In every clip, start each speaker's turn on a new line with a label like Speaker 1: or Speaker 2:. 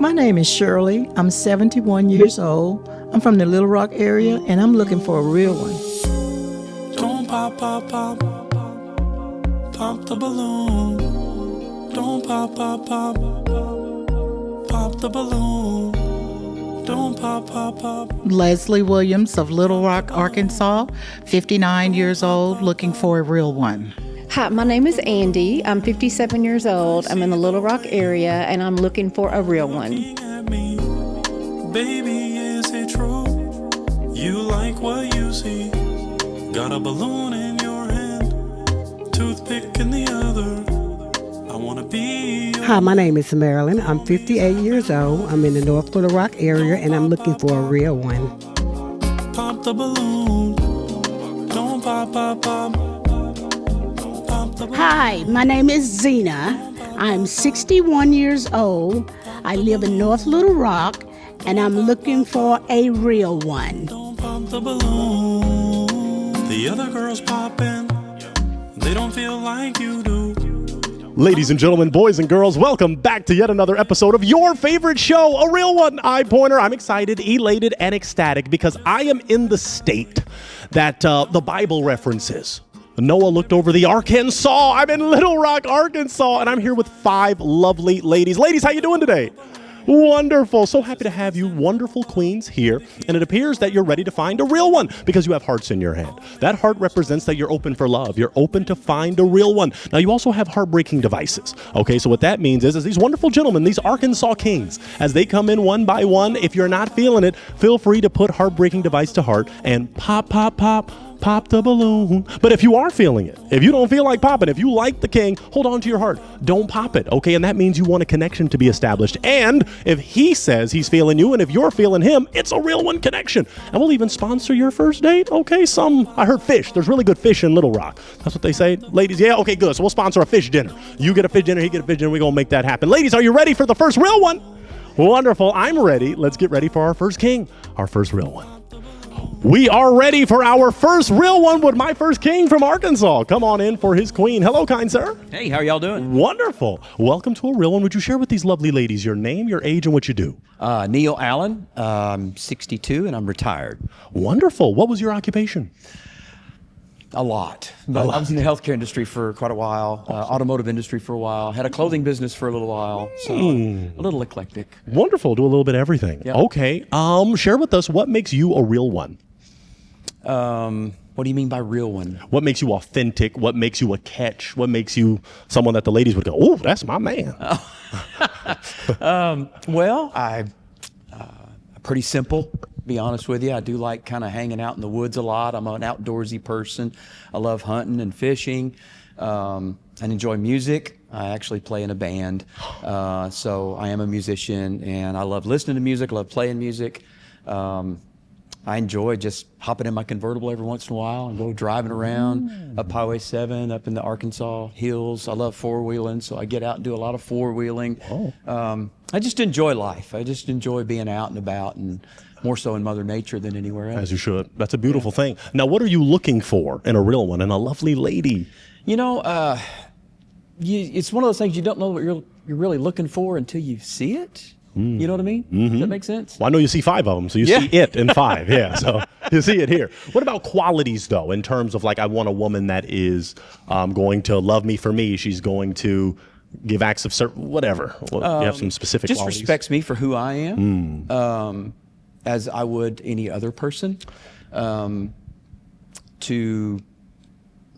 Speaker 1: My name is Shirley. I'm 71 years old. I'm from the Little Rock area, and I'm looking for a real one.
Speaker 2: Don't pop, pop, pop, pop the balloon. Don't pop, pop, pop, pop the balloon. Don't pop, pop, pop.
Speaker 3: Leslie Williams of Little Rock, Arkansas, 59 years old, looking for a real one.
Speaker 4: Hi, my name is Andy. I'm 57 years old. I'm in the Little Rock area, and I'm looking for a real one.
Speaker 2: Baby, is it true? You like what you see? Got a balloon in your hand, toothpick in the other. I wanna be.
Speaker 5: Hi, my name is Marilyn. I'm 58 years old. I'm in the North Little Rock area, and I'm looking for a real one.
Speaker 2: Pop the balloon. Don't pop, pop, pop.
Speaker 6: Hi, my name is Zena. I'm 61 years old. I live in North Little Rock, and I'm looking for a real one.
Speaker 2: Don't pop the balloon. The other girls popping. They don't feel like you do.
Speaker 7: Ladies and gentlemen, boys and girls, welcome back to yet another episode of your favorite show, A Real One. I'm Pointer. I'm excited, elated, and ecstatic because I am in the state that the Bible references. Noah looked over the Arkansas. I'm in Little Rock, Arkansas, and I'm here with 5 lovely ladies. Ladies, how you doing today? Wonderful. So happy to have you wonderful queens here. And it appears that you're ready to find a real one because you have hearts in your hand. That heart represents that you're open for love. You're open to find a real one. Now, you also have heartbreaking devices. Okay, so what that means is these wonderful gentlemen, these Arkansas kings, as they come in one by one, if you're not feeling it, feel free to put heartbreaking device to heart and pop, pop, pop. Pop the balloon. But if you are feeling it, if you don't feel like popping, if you like the king, hold on to your heart. Don't pop it, okay? And that means you want a connection to be established. And if he says he's feeling you and if you're feeling him, it's a real one connection. And we'll even sponsor your first date, okay? I heard fish. There's really good fish in Little Rock. That's what they say. Ladies, yeah, okay, good. So we'll sponsor a fish dinner. You get a fish dinner, he get a fish dinner. We're going to make that happen. Ladies, are you ready for the first real one? Wonderful. I'm ready. Let's get ready for our first king, our first real one. We are ready for our first real one with my first king from Arkansas. Come on in for his queen. Hello, kind sir.
Speaker 8: Hey, how are y'all doing?
Speaker 7: Wonderful. Welcome to a real one. Would you share with these lovely ladies your name, your age, and what you do?
Speaker 8: Neil Allen. I'm 62 and I'm retired.
Speaker 7: Wonderful. What was your occupation?
Speaker 8: A lot. I was in the healthcare industry for quite a while, automotive industry for a while, had a clothing business for a little while, so a little eclectic.
Speaker 7: Wonderful. Do a little bit of everything.
Speaker 8: Yep.
Speaker 7: Okay. Share with us what makes you a real one.
Speaker 8: What do you mean by real one?
Speaker 7: What makes you authentic? What makes you a catch? What makes you someone that the ladies would go, oh, that's my man?
Speaker 8: Well, I'm pretty simple, to be honest with you. I do like kind of hanging out in the woods a lot. I'm an outdoorsy person. I love hunting and fishing. I enjoy music. I actually play in a band. So I am a musician, and I love listening to music, love playing music. I enjoy just hopping in my convertible every once in a while and go driving around up Highway 7, up in the Arkansas hills. I love four-wheeling, so I get out and do a lot of four-wheeling. I just enjoy life. I just enjoy being out and about, and more so in Mother Nature than anywhere else.
Speaker 7: As you should. That's a beautiful thing. Now, what are you looking for in a real one, in a lovely lady?
Speaker 8: You know, it's one of those things you don't know what you're really looking for until you see it. You know what I mean? Does that make sense?
Speaker 7: Well, I know you see 5 of them, so you see it in 5. Yeah, so you see it here. What about qualities, though, in terms of, like, I want a woman that is going to love me for me. She's going to give acts of whatever. You have some specific
Speaker 8: just
Speaker 7: qualities?
Speaker 8: Just respects me for who I am, as I would any other person, to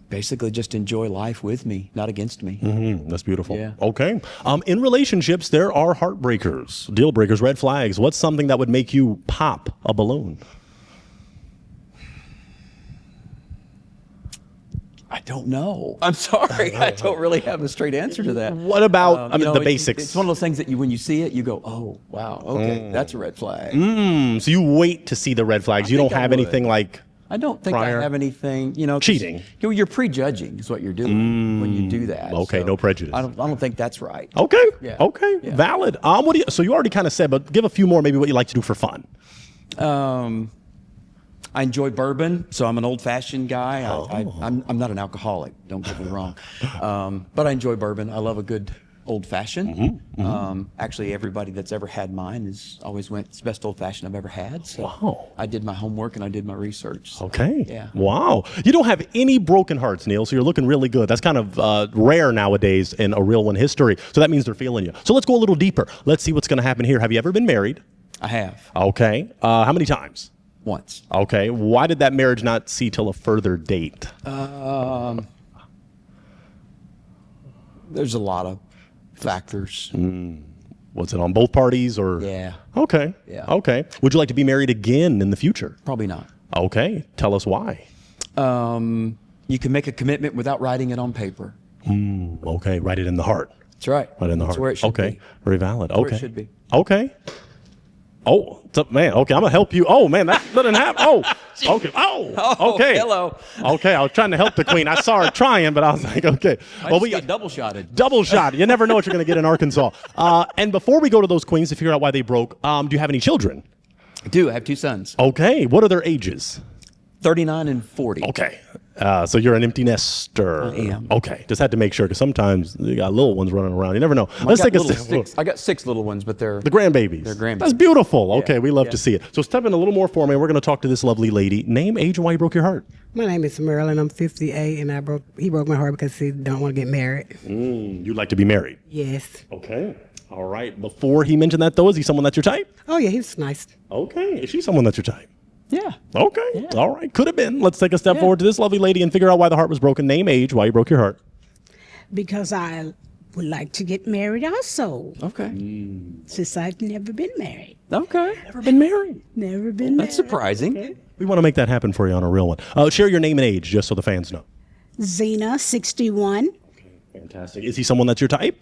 Speaker 8: basically just enjoy life with me, not against me.
Speaker 7: That's beautiful.
Speaker 8: Yeah.
Speaker 7: Okay. In relationships, there are heartbreakers, deal breakers, red flags. What's something that would make you pop a balloon?
Speaker 8: I don't know. I'm sorry. I don't really have a straight answer to that.
Speaker 7: What about the basics?
Speaker 8: It's one of those things that when you see it, you go, oh, wow, okay, that's a red flag.
Speaker 7: So you wait to see the red flags. You don't have anything like...
Speaker 8: I don't think
Speaker 7: prior.
Speaker 8: I have anything,
Speaker 7: cheating.
Speaker 8: You're prejudging is what you're doing when you do that.
Speaker 7: Okay, so no prejudice.
Speaker 8: I don't think that's right.
Speaker 7: Okay.
Speaker 8: Yeah.
Speaker 7: Okay. Yeah. Valid. So you already kind of said, but give a few more, maybe what you like to do for fun.
Speaker 8: I enjoy bourbon, so I'm an old-fashioned guy. I'm not an alcoholic. Don't get me wrong, but I enjoy bourbon. I love a good old fashioned. Actually, everybody that's ever had mine is always went, it's the best old fashioned I've ever had. So
Speaker 7: Wow.
Speaker 8: I did my homework and I did my research. So,
Speaker 7: Okay.
Speaker 8: Yeah.
Speaker 7: Wow. You don't have any broken hearts, Neil, so you're looking really good. That's kind of rare nowadays in a real one history. So that means they're feeling you. So let's go a little deeper. Let's see what's going to happen here. Have you ever been married?
Speaker 8: I have
Speaker 7: Okay. How many times?
Speaker 8: once.
Speaker 7: Okay. Why did that marriage not see till a further date?
Speaker 8: There's a lot of factors.
Speaker 7: Was it on both parties or?
Speaker 8: Yeah.
Speaker 7: Okay.
Speaker 8: Yeah.
Speaker 7: Okay. Would you like to be married again in the future?
Speaker 8: Probably not.
Speaker 7: Okay. Tell us why.
Speaker 8: You can make a commitment without writing it on paper.
Speaker 7: Okay. Write it in the heart.
Speaker 8: That's right.
Speaker 7: Right in the
Speaker 8: That's
Speaker 7: heart.
Speaker 8: where it should
Speaker 7: okay.
Speaker 8: be.
Speaker 7: Very valid.
Speaker 8: Where
Speaker 7: Okay.
Speaker 8: it should be.
Speaker 7: Okay. Oh, man. Okay, I'm gonna help you. Oh man, that didn't happen. Oh, okay. Oh, okay.
Speaker 8: Hello.
Speaker 7: Okay, I was trying to help the queen. I saw her trying, but I was like, okay.
Speaker 8: I just got double shotted.
Speaker 7: double shot. You never know what you're gonna get in Arkansas. And before we go to those queens to figure out why they broke, do you have any children?
Speaker 8: I do. I have two sons,
Speaker 7: Okay. What are their ages?
Speaker 8: 39 and 40.
Speaker 7: Okay. So you're an empty nester.
Speaker 8: I am.
Speaker 7: Okay. Just had to make sure because sometimes you got little ones running around. You never know. Let's take a step.
Speaker 8: I got 6 little ones, but they're
Speaker 7: The grandbabies.
Speaker 8: They're grandbabies.
Speaker 7: That's beautiful. Okay, we love
Speaker 8: yeah.
Speaker 7: to see it. So step in a little more for me. We're going to talk to this lovely lady. Name, age, and why you broke your heart.
Speaker 5: My name is Marilyn. I'm 58, and he broke my heart because he don't want to get married.
Speaker 7: You'd like to be married.
Speaker 5: Yes.
Speaker 7: Okay. All right. Before he mentioned that, though, is he someone that's your type?
Speaker 5: Oh yeah, he's nice.
Speaker 7: Okay. Is she someone that's your type?
Speaker 8: yeah.
Speaker 7: Okay. All right. Could have been. Let's take a step forward to this lovely lady and figure out why the heart was broken. Name, age, why you broke your heart.
Speaker 6: Because I would like to get married also,
Speaker 8: Okay.
Speaker 6: since I've never been married.
Speaker 8: Okay.
Speaker 7: Never been married.
Speaker 6: Never been
Speaker 8: That's
Speaker 6: married.
Speaker 8: surprising.
Speaker 7: We want to make that happen for you on a real one. Share your name and age just so the fans know.
Speaker 6: Zena, 61.
Speaker 7: Fantastic. Is he someone that's your type?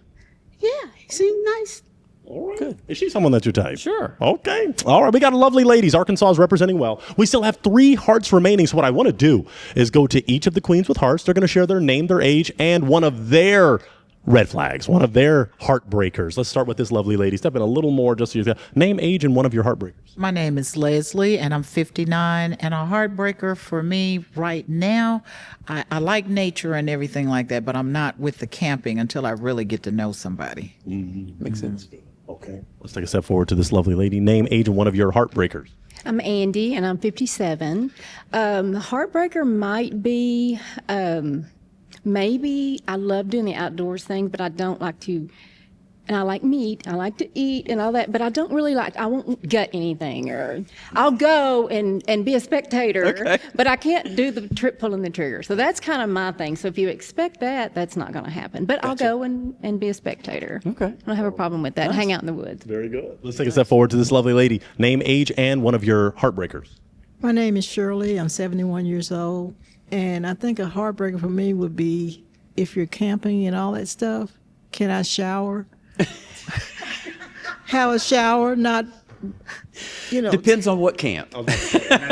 Speaker 6: Yeah, he seemed nice.
Speaker 7: All right. Good. Is she someone that's your type?
Speaker 8: Sure.
Speaker 7: Okay. All right. We got lovely ladies. Arkansas is representing well. We still have 3 hearts remaining. So what I want to do is go to each of the queens with hearts. They're going to share their name, their age, and one of their red flags, one of their heartbreakers. Let's start with this lovely lady. Step in a little more just so you name, age, and one of your heartbreakers.
Speaker 3: My name is Leslie, and I'm 59. And a heartbreaker for me right now, I like nature and everything like that, but I'm not with the camping until I really get to know somebody.
Speaker 8: Makes sense.
Speaker 7: Okay. Let's take a step forward to this lovely lady. Name, age, and one of your heartbreakers.
Speaker 4: I'm Andy, and I'm 57. Heartbreaker might be maybe I love doing the outdoors thing, but I don't like to. And I like meat. I like to eat and all that, but I don't really like. I won't gut anything, or I'll go and be a spectator, but I can't do the trip pulling the trigger. So that's kind of my thing. So if you expect that, that's not going to happen. But I'll go and be a spectator.
Speaker 8: Okay.
Speaker 4: I don't have a problem with that. Hang out in the woods.
Speaker 7: Very good. Let's take a step forward to this lovely lady. Name, age, and one of your heartbreakers.
Speaker 1: My name is Shirley. I'm 71 years old. And I think a heartbreaker for me would be if you're camping and all that stuff, can I shower? Have a shower, not,
Speaker 8: Depends on what camp.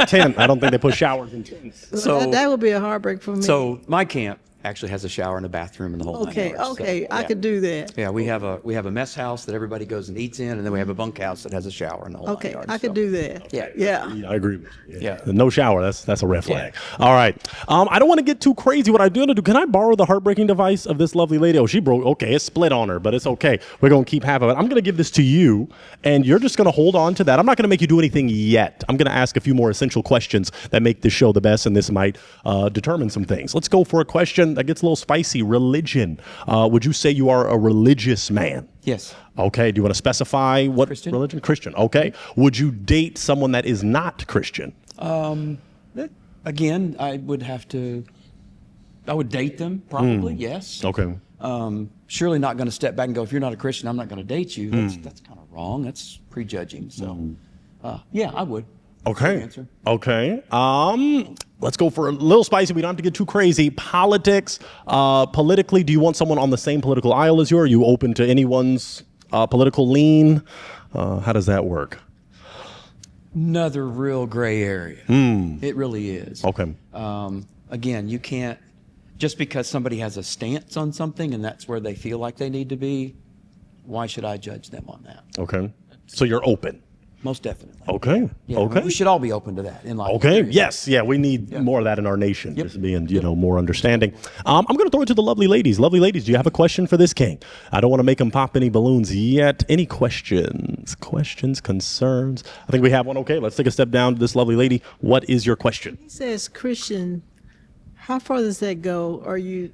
Speaker 7: Tent. I don't think they put showers in tents.
Speaker 8: So
Speaker 1: that would be a heartbreak for me.
Speaker 8: So my camp actually has a shower and a bathroom and the whole
Speaker 1: okay,
Speaker 8: nine yards.
Speaker 1: okay,
Speaker 8: So,
Speaker 1: I
Speaker 8: yeah.
Speaker 1: could do that.
Speaker 8: Yeah, we have a mess house that everybody goes and eats in, and then we have a bunkhouse that has a shower and the whole
Speaker 1: Okay,
Speaker 8: nine yards.
Speaker 1: I could
Speaker 8: so.
Speaker 1: do that.
Speaker 8: Yeah.
Speaker 1: Yeah.
Speaker 7: Yeah, I agree with you.
Speaker 8: Yeah.
Speaker 7: No shower. That's a red flag. All right. I don't want to get too crazy. What I do want to do, can I borrow the heartbreaking device of this lovely lady? Oh, she broke. Okay, it's split on her, but it's okay. We're going to keep half of it. I'm going to give this to you, and you're just going to hold on to that. I'm not going to make you do anything yet. I'm going to ask a few more essential questions that make this show the best, and this might determine some things. Let's go for a question that gets a little spicy. Religion. Would you say you are a religious man?
Speaker 8: Yes.
Speaker 7: Okay. Do you want to specify what
Speaker 8: Christian.
Speaker 7: religion? Christian. Okay. Would you date someone that is not Christian?
Speaker 8: Again, I would date them probably. Yes.
Speaker 7: Okay.
Speaker 8: Surely not going to step back and go, if you're not a Christian, I'm not going to date you. That's kind of wrong. That's prejudging. So, yeah, I would.
Speaker 7: Okay.
Speaker 8: Answer.
Speaker 7: Okay. Let's go for a little spicy. We don't have to get too crazy. Politics. Politically, do you want someone on the same political aisle as you? Are you open to anyone's political lean? How does that work?
Speaker 8: Another real gray area. It really is.
Speaker 7: Okay.
Speaker 8: Again, you can't, just because somebody has a stance on something and that's where they feel like they need to be, why should I judge them on that?
Speaker 7: Okay. So you're open.
Speaker 8: most definitely.
Speaker 7: Okay.
Speaker 8: Yeah,
Speaker 7: Okay.
Speaker 8: we should all be open to that in life.
Speaker 7: Okay. Yes. Yeah. We need more of that in our nation. Just being, more understanding. I'm going to throw it to the lovely ladies. Lovely ladies, do you have a question for this king? I don't want to make him pop any balloons yet. Any questions? Questions? Concerns? I think we have one. Okay. Let's take a step down to this lovely lady. What is your question?
Speaker 1: He says Christian. How far does that go? Are you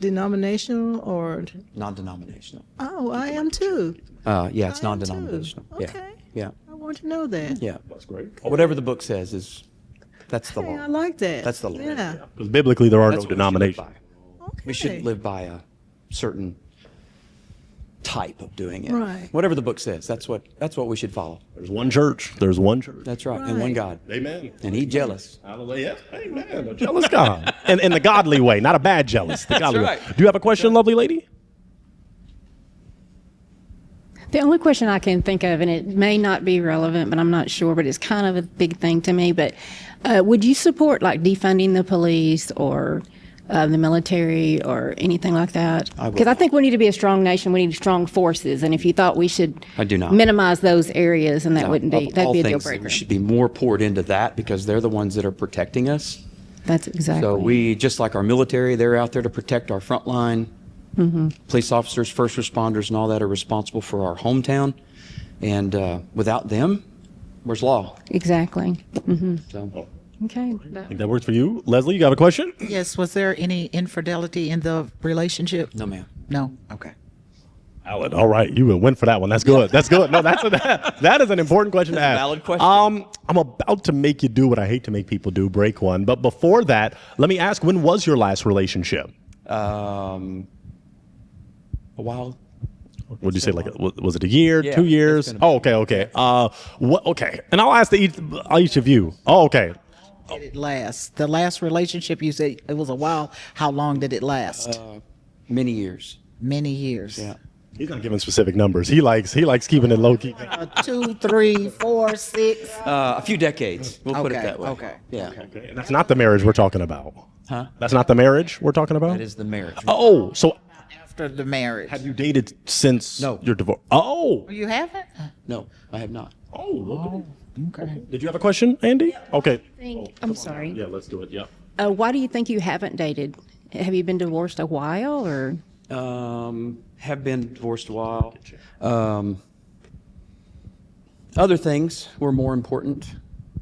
Speaker 1: denominational or?
Speaker 8: Non-denominational.
Speaker 1: Oh, I am too.
Speaker 8: Yeah, it's
Speaker 1: I am
Speaker 8: non-denominational.
Speaker 1: too. Okay.
Speaker 8: Yeah.
Speaker 1: I want to know that.
Speaker 8: Yeah.
Speaker 7: That's great.
Speaker 8: Whatever the book says that's the
Speaker 1: Hey,
Speaker 8: law.
Speaker 1: I like that.
Speaker 8: That's the law.
Speaker 1: Yeah.
Speaker 7: Because biblically, there are
Speaker 8: That's
Speaker 7: no
Speaker 8: what we should live
Speaker 7: denominations.
Speaker 8: by.
Speaker 1: Okay.
Speaker 8: We shouldn't live by a certain type of doing it.
Speaker 1: Right.
Speaker 8: Whatever the book says, that's what we should follow.
Speaker 7: There's one church. There's one church.
Speaker 8: That's right. And one
Speaker 1: Right.
Speaker 8: God.
Speaker 7: Amen.
Speaker 8: And He jealous.
Speaker 7: Hallelujah. Amen. A jealous God. And in the godly way, not a bad jealous. The godly
Speaker 8: right.
Speaker 7: way. Do you have a question, lovely lady?
Speaker 4: The only question I can think of, and it may not be relevant, but I'm not sure, but it's kind of a big thing to me. But would you support like defunding the police or the military or anything like that? Because I think we need to be a strong nation. We need strong forces. And if you thought we should
Speaker 8: I do not.
Speaker 4: minimize those areas, and that wouldn't be,
Speaker 8: Of
Speaker 4: that'd
Speaker 8: all
Speaker 4: be a deal
Speaker 8: things,
Speaker 4: breaker.
Speaker 8: there should be more poured into that because they're the ones that are protecting us.
Speaker 4: That's exactly.
Speaker 8: So we, just like our military, they're out there to protect our front line. Police officers, first responders, and all that are responsible for our hometown. And without them, where's law?
Speaker 4: Exactly.
Speaker 8: So,
Speaker 4: Okay.
Speaker 7: I think that works for you. Leslie, you got a question?
Speaker 3: Yes. Was there any infidelity in the relationship?
Speaker 8: no, ma'am.
Speaker 3: No. Okay.
Speaker 7: Alan, all right, you will win for that one. That's good. That's good. No, that is an important question to
Speaker 8: That's a
Speaker 7: ask.
Speaker 8: valid question.
Speaker 7: I'm about to make you do what I hate to make people do, break one. But before that, let me ask, when was your last relationship?
Speaker 8: A while.
Speaker 7: Would you say was it a year,
Speaker 8: Yeah,
Speaker 7: 2 years?
Speaker 8: it's been a
Speaker 7: Oh, okay, okay. What? Okay, and I'll ask each of you. Oh, okay.
Speaker 3: Did it last? The last relationship you said it was a while. How long did it last?
Speaker 8: Many years.
Speaker 3: Many years.
Speaker 8: Yeah.
Speaker 7: He's not giving specific numbers. He likes keeping it low key.
Speaker 3: 2, 3, 4, 6.
Speaker 8: A few decades. We'll put it
Speaker 3: Okay,
Speaker 8: that way.
Speaker 3: okay,
Speaker 8: Yeah.
Speaker 7: Okay, and that's not the marriage we're talking about.
Speaker 8: Huh?
Speaker 7: That's not the marriage we're talking about.
Speaker 8: That is the marriage.
Speaker 7: Oh, so
Speaker 3: After the marriage.
Speaker 7: have you dated since
Speaker 8: No.
Speaker 7: your divorce? Oh,
Speaker 3: You haven't?
Speaker 8: No, I have not.
Speaker 3: Okay.
Speaker 7: did you have a question, Andy? Okay.
Speaker 4: I'm sorry.
Speaker 7: Yeah, let's do it. Yeah.
Speaker 4: Why do you think you haven't dated? Have you been divorced a while, or?
Speaker 8: Have been divorced a while. Other things were more important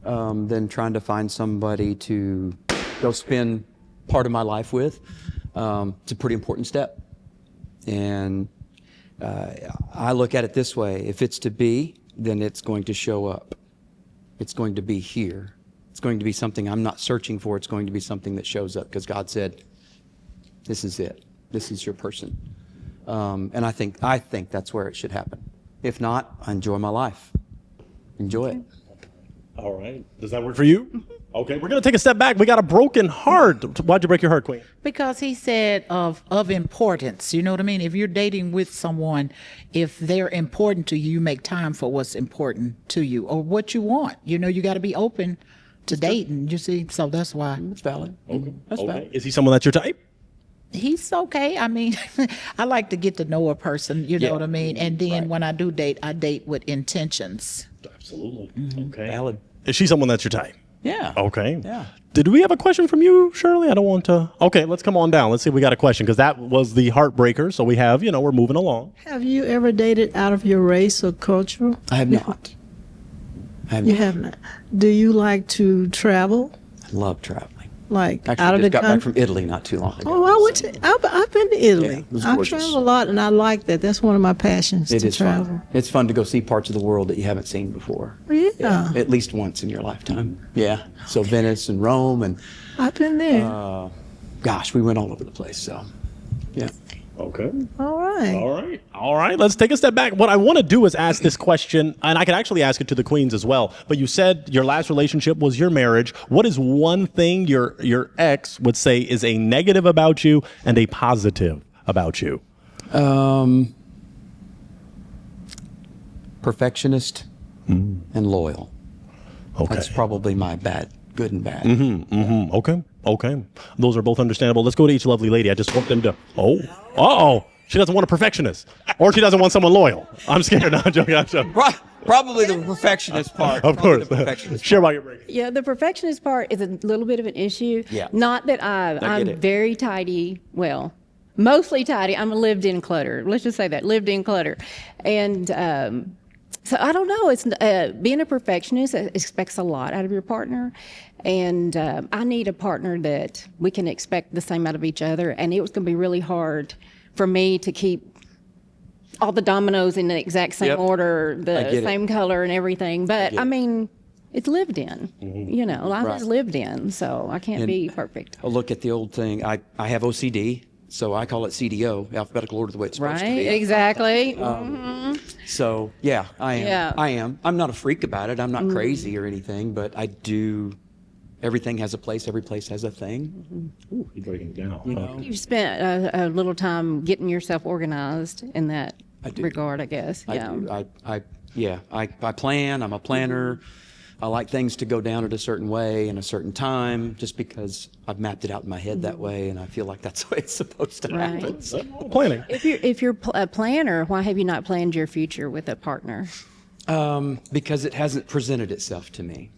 Speaker 8: than trying to find somebody to go spend part of my life with. It's a pretty important step. And I look at it this way. If it's to be, then it's going to show up. It's going to be here. It's going to be something I'm not searching for. It's going to be something that shows up because God said, this is it. This is your person. And I think that's where it should happen. If not, I enjoy my life. Enjoy it.
Speaker 7: All right. Does that work for you? Okay. We're gonna take a step back. We got a broken heart. Why'd you break your heart, Queen?
Speaker 3: Because he said of importance. You know what I mean? If you're dating with someone, if they're important to you, you make time for what's important to you or what you want. You know, you got to be open to dating. You see, so that's why
Speaker 8: That's valid. Okay. That's valid.
Speaker 7: Is he someone that's your type?
Speaker 3: he's okay. I mean, I like to get to know a person. You know
Speaker 8: Yeah.
Speaker 3: what I mean? And then when I do date, I date with intentions.
Speaker 7: Absolutely. Okay.
Speaker 8: Valid.
Speaker 7: Is she someone that's your type?
Speaker 8: Yeah.
Speaker 7: Okay.
Speaker 8: Yeah.
Speaker 7: Did we have a question from you, Shirley? I don't want to. Okay, let's come on down. Let's see if we got a question because that was the heartbreaker. So we have, we're moving along.
Speaker 1: Have you ever dated out of your race or culture?
Speaker 8: I have not. I have
Speaker 1: You
Speaker 8: not.
Speaker 1: have not. Do you like to travel?
Speaker 8: I love traveling.
Speaker 1: Like
Speaker 8: Actually,
Speaker 1: out of the
Speaker 8: just got back
Speaker 1: country?
Speaker 8: from Italy not too long ago.
Speaker 1: Oh, I went to. I've been to Italy.
Speaker 8: Yeah, it was
Speaker 1: I
Speaker 8: gorgeous.
Speaker 1: travel a lot, and I like that. That's one of my passions
Speaker 8: It
Speaker 1: to
Speaker 8: is
Speaker 1: travel.
Speaker 8: fun. It's fun to go see parts of the world that you haven't seen before.
Speaker 1: Yeah,
Speaker 8: At least once in your lifetime. Yeah. So Venice and Rome and
Speaker 1: I've been there.
Speaker 8: gosh, we went all over the place. So yeah.
Speaker 7: Okay.
Speaker 1: All right.
Speaker 7: All right. Let's take a step back. What I want to do is ask this question, and I could actually ask it to the queens as well. But you said your last relationship was your marriage. What is one thing your ex would say is a negative about you and a positive about you?
Speaker 8: Perfectionist and loyal.
Speaker 7: Okay.
Speaker 8: That's probably my good and bad.
Speaker 7: Okay. Those are both understandable. Let's go to each lovely lady. I just want them to. Oh. She doesn't want a perfectionist, or she doesn't want someone loyal. I'm scared. No, I'm joking.
Speaker 8: Right. Probably the perfectionist part.
Speaker 7: Of
Speaker 8: Probably
Speaker 7: course.
Speaker 8: the perfectionist
Speaker 7: Share why you're breaking.
Speaker 4: Yeah, the perfectionist part is a little bit of an issue.
Speaker 8: Yeah.
Speaker 4: Not that
Speaker 8: get
Speaker 4: I'm
Speaker 8: it.
Speaker 4: very tidy. Well, mostly tidy. I'm a lived-in clutter. Let's just say that, lived-in clutter. And so I don't know. It's being a perfectionist expects a lot out of your partner. And I need a partner that we can expect the same out of each other. And it was going to be really hard for me to keep all the dominoes in the exact same
Speaker 8: Yep.
Speaker 4: order,
Speaker 8: I
Speaker 4: the
Speaker 8: get it.
Speaker 4: same color and everything. But
Speaker 8: get
Speaker 4: I
Speaker 8: it.
Speaker 4: mean, it's lived in. You know, life
Speaker 8: Right.
Speaker 4: is lived in, so I can't be perfect.
Speaker 8: I look at the old thing. I have OCD, so I call it CDO, alphabetical order, the way it's supposed to
Speaker 4: Right?
Speaker 8: be.
Speaker 4: Exactly.
Speaker 8: So yeah, I am.
Speaker 4: Yeah.
Speaker 8: I am. I'm not a freak about it. I'm not crazy or anything, but I do. Everything has a place. Every place has a thing.
Speaker 7: You're breaking it down.
Speaker 4: You've spent a little time getting yourself organized in that
Speaker 8: do.
Speaker 4: regard, I guess.
Speaker 8: I
Speaker 4: Yeah.
Speaker 8: do. I plan. I'm a planner. I like things to go down at a certain way in a certain time, just because I've mapped it out in my head that way, and I feel like that's the way it's supposed to
Speaker 4: Right.
Speaker 8: happen. So,
Speaker 7: Planning.
Speaker 4: If you're a planner, why have you not planned your future with a partner?
Speaker 8: because it hasn't presented itself to me.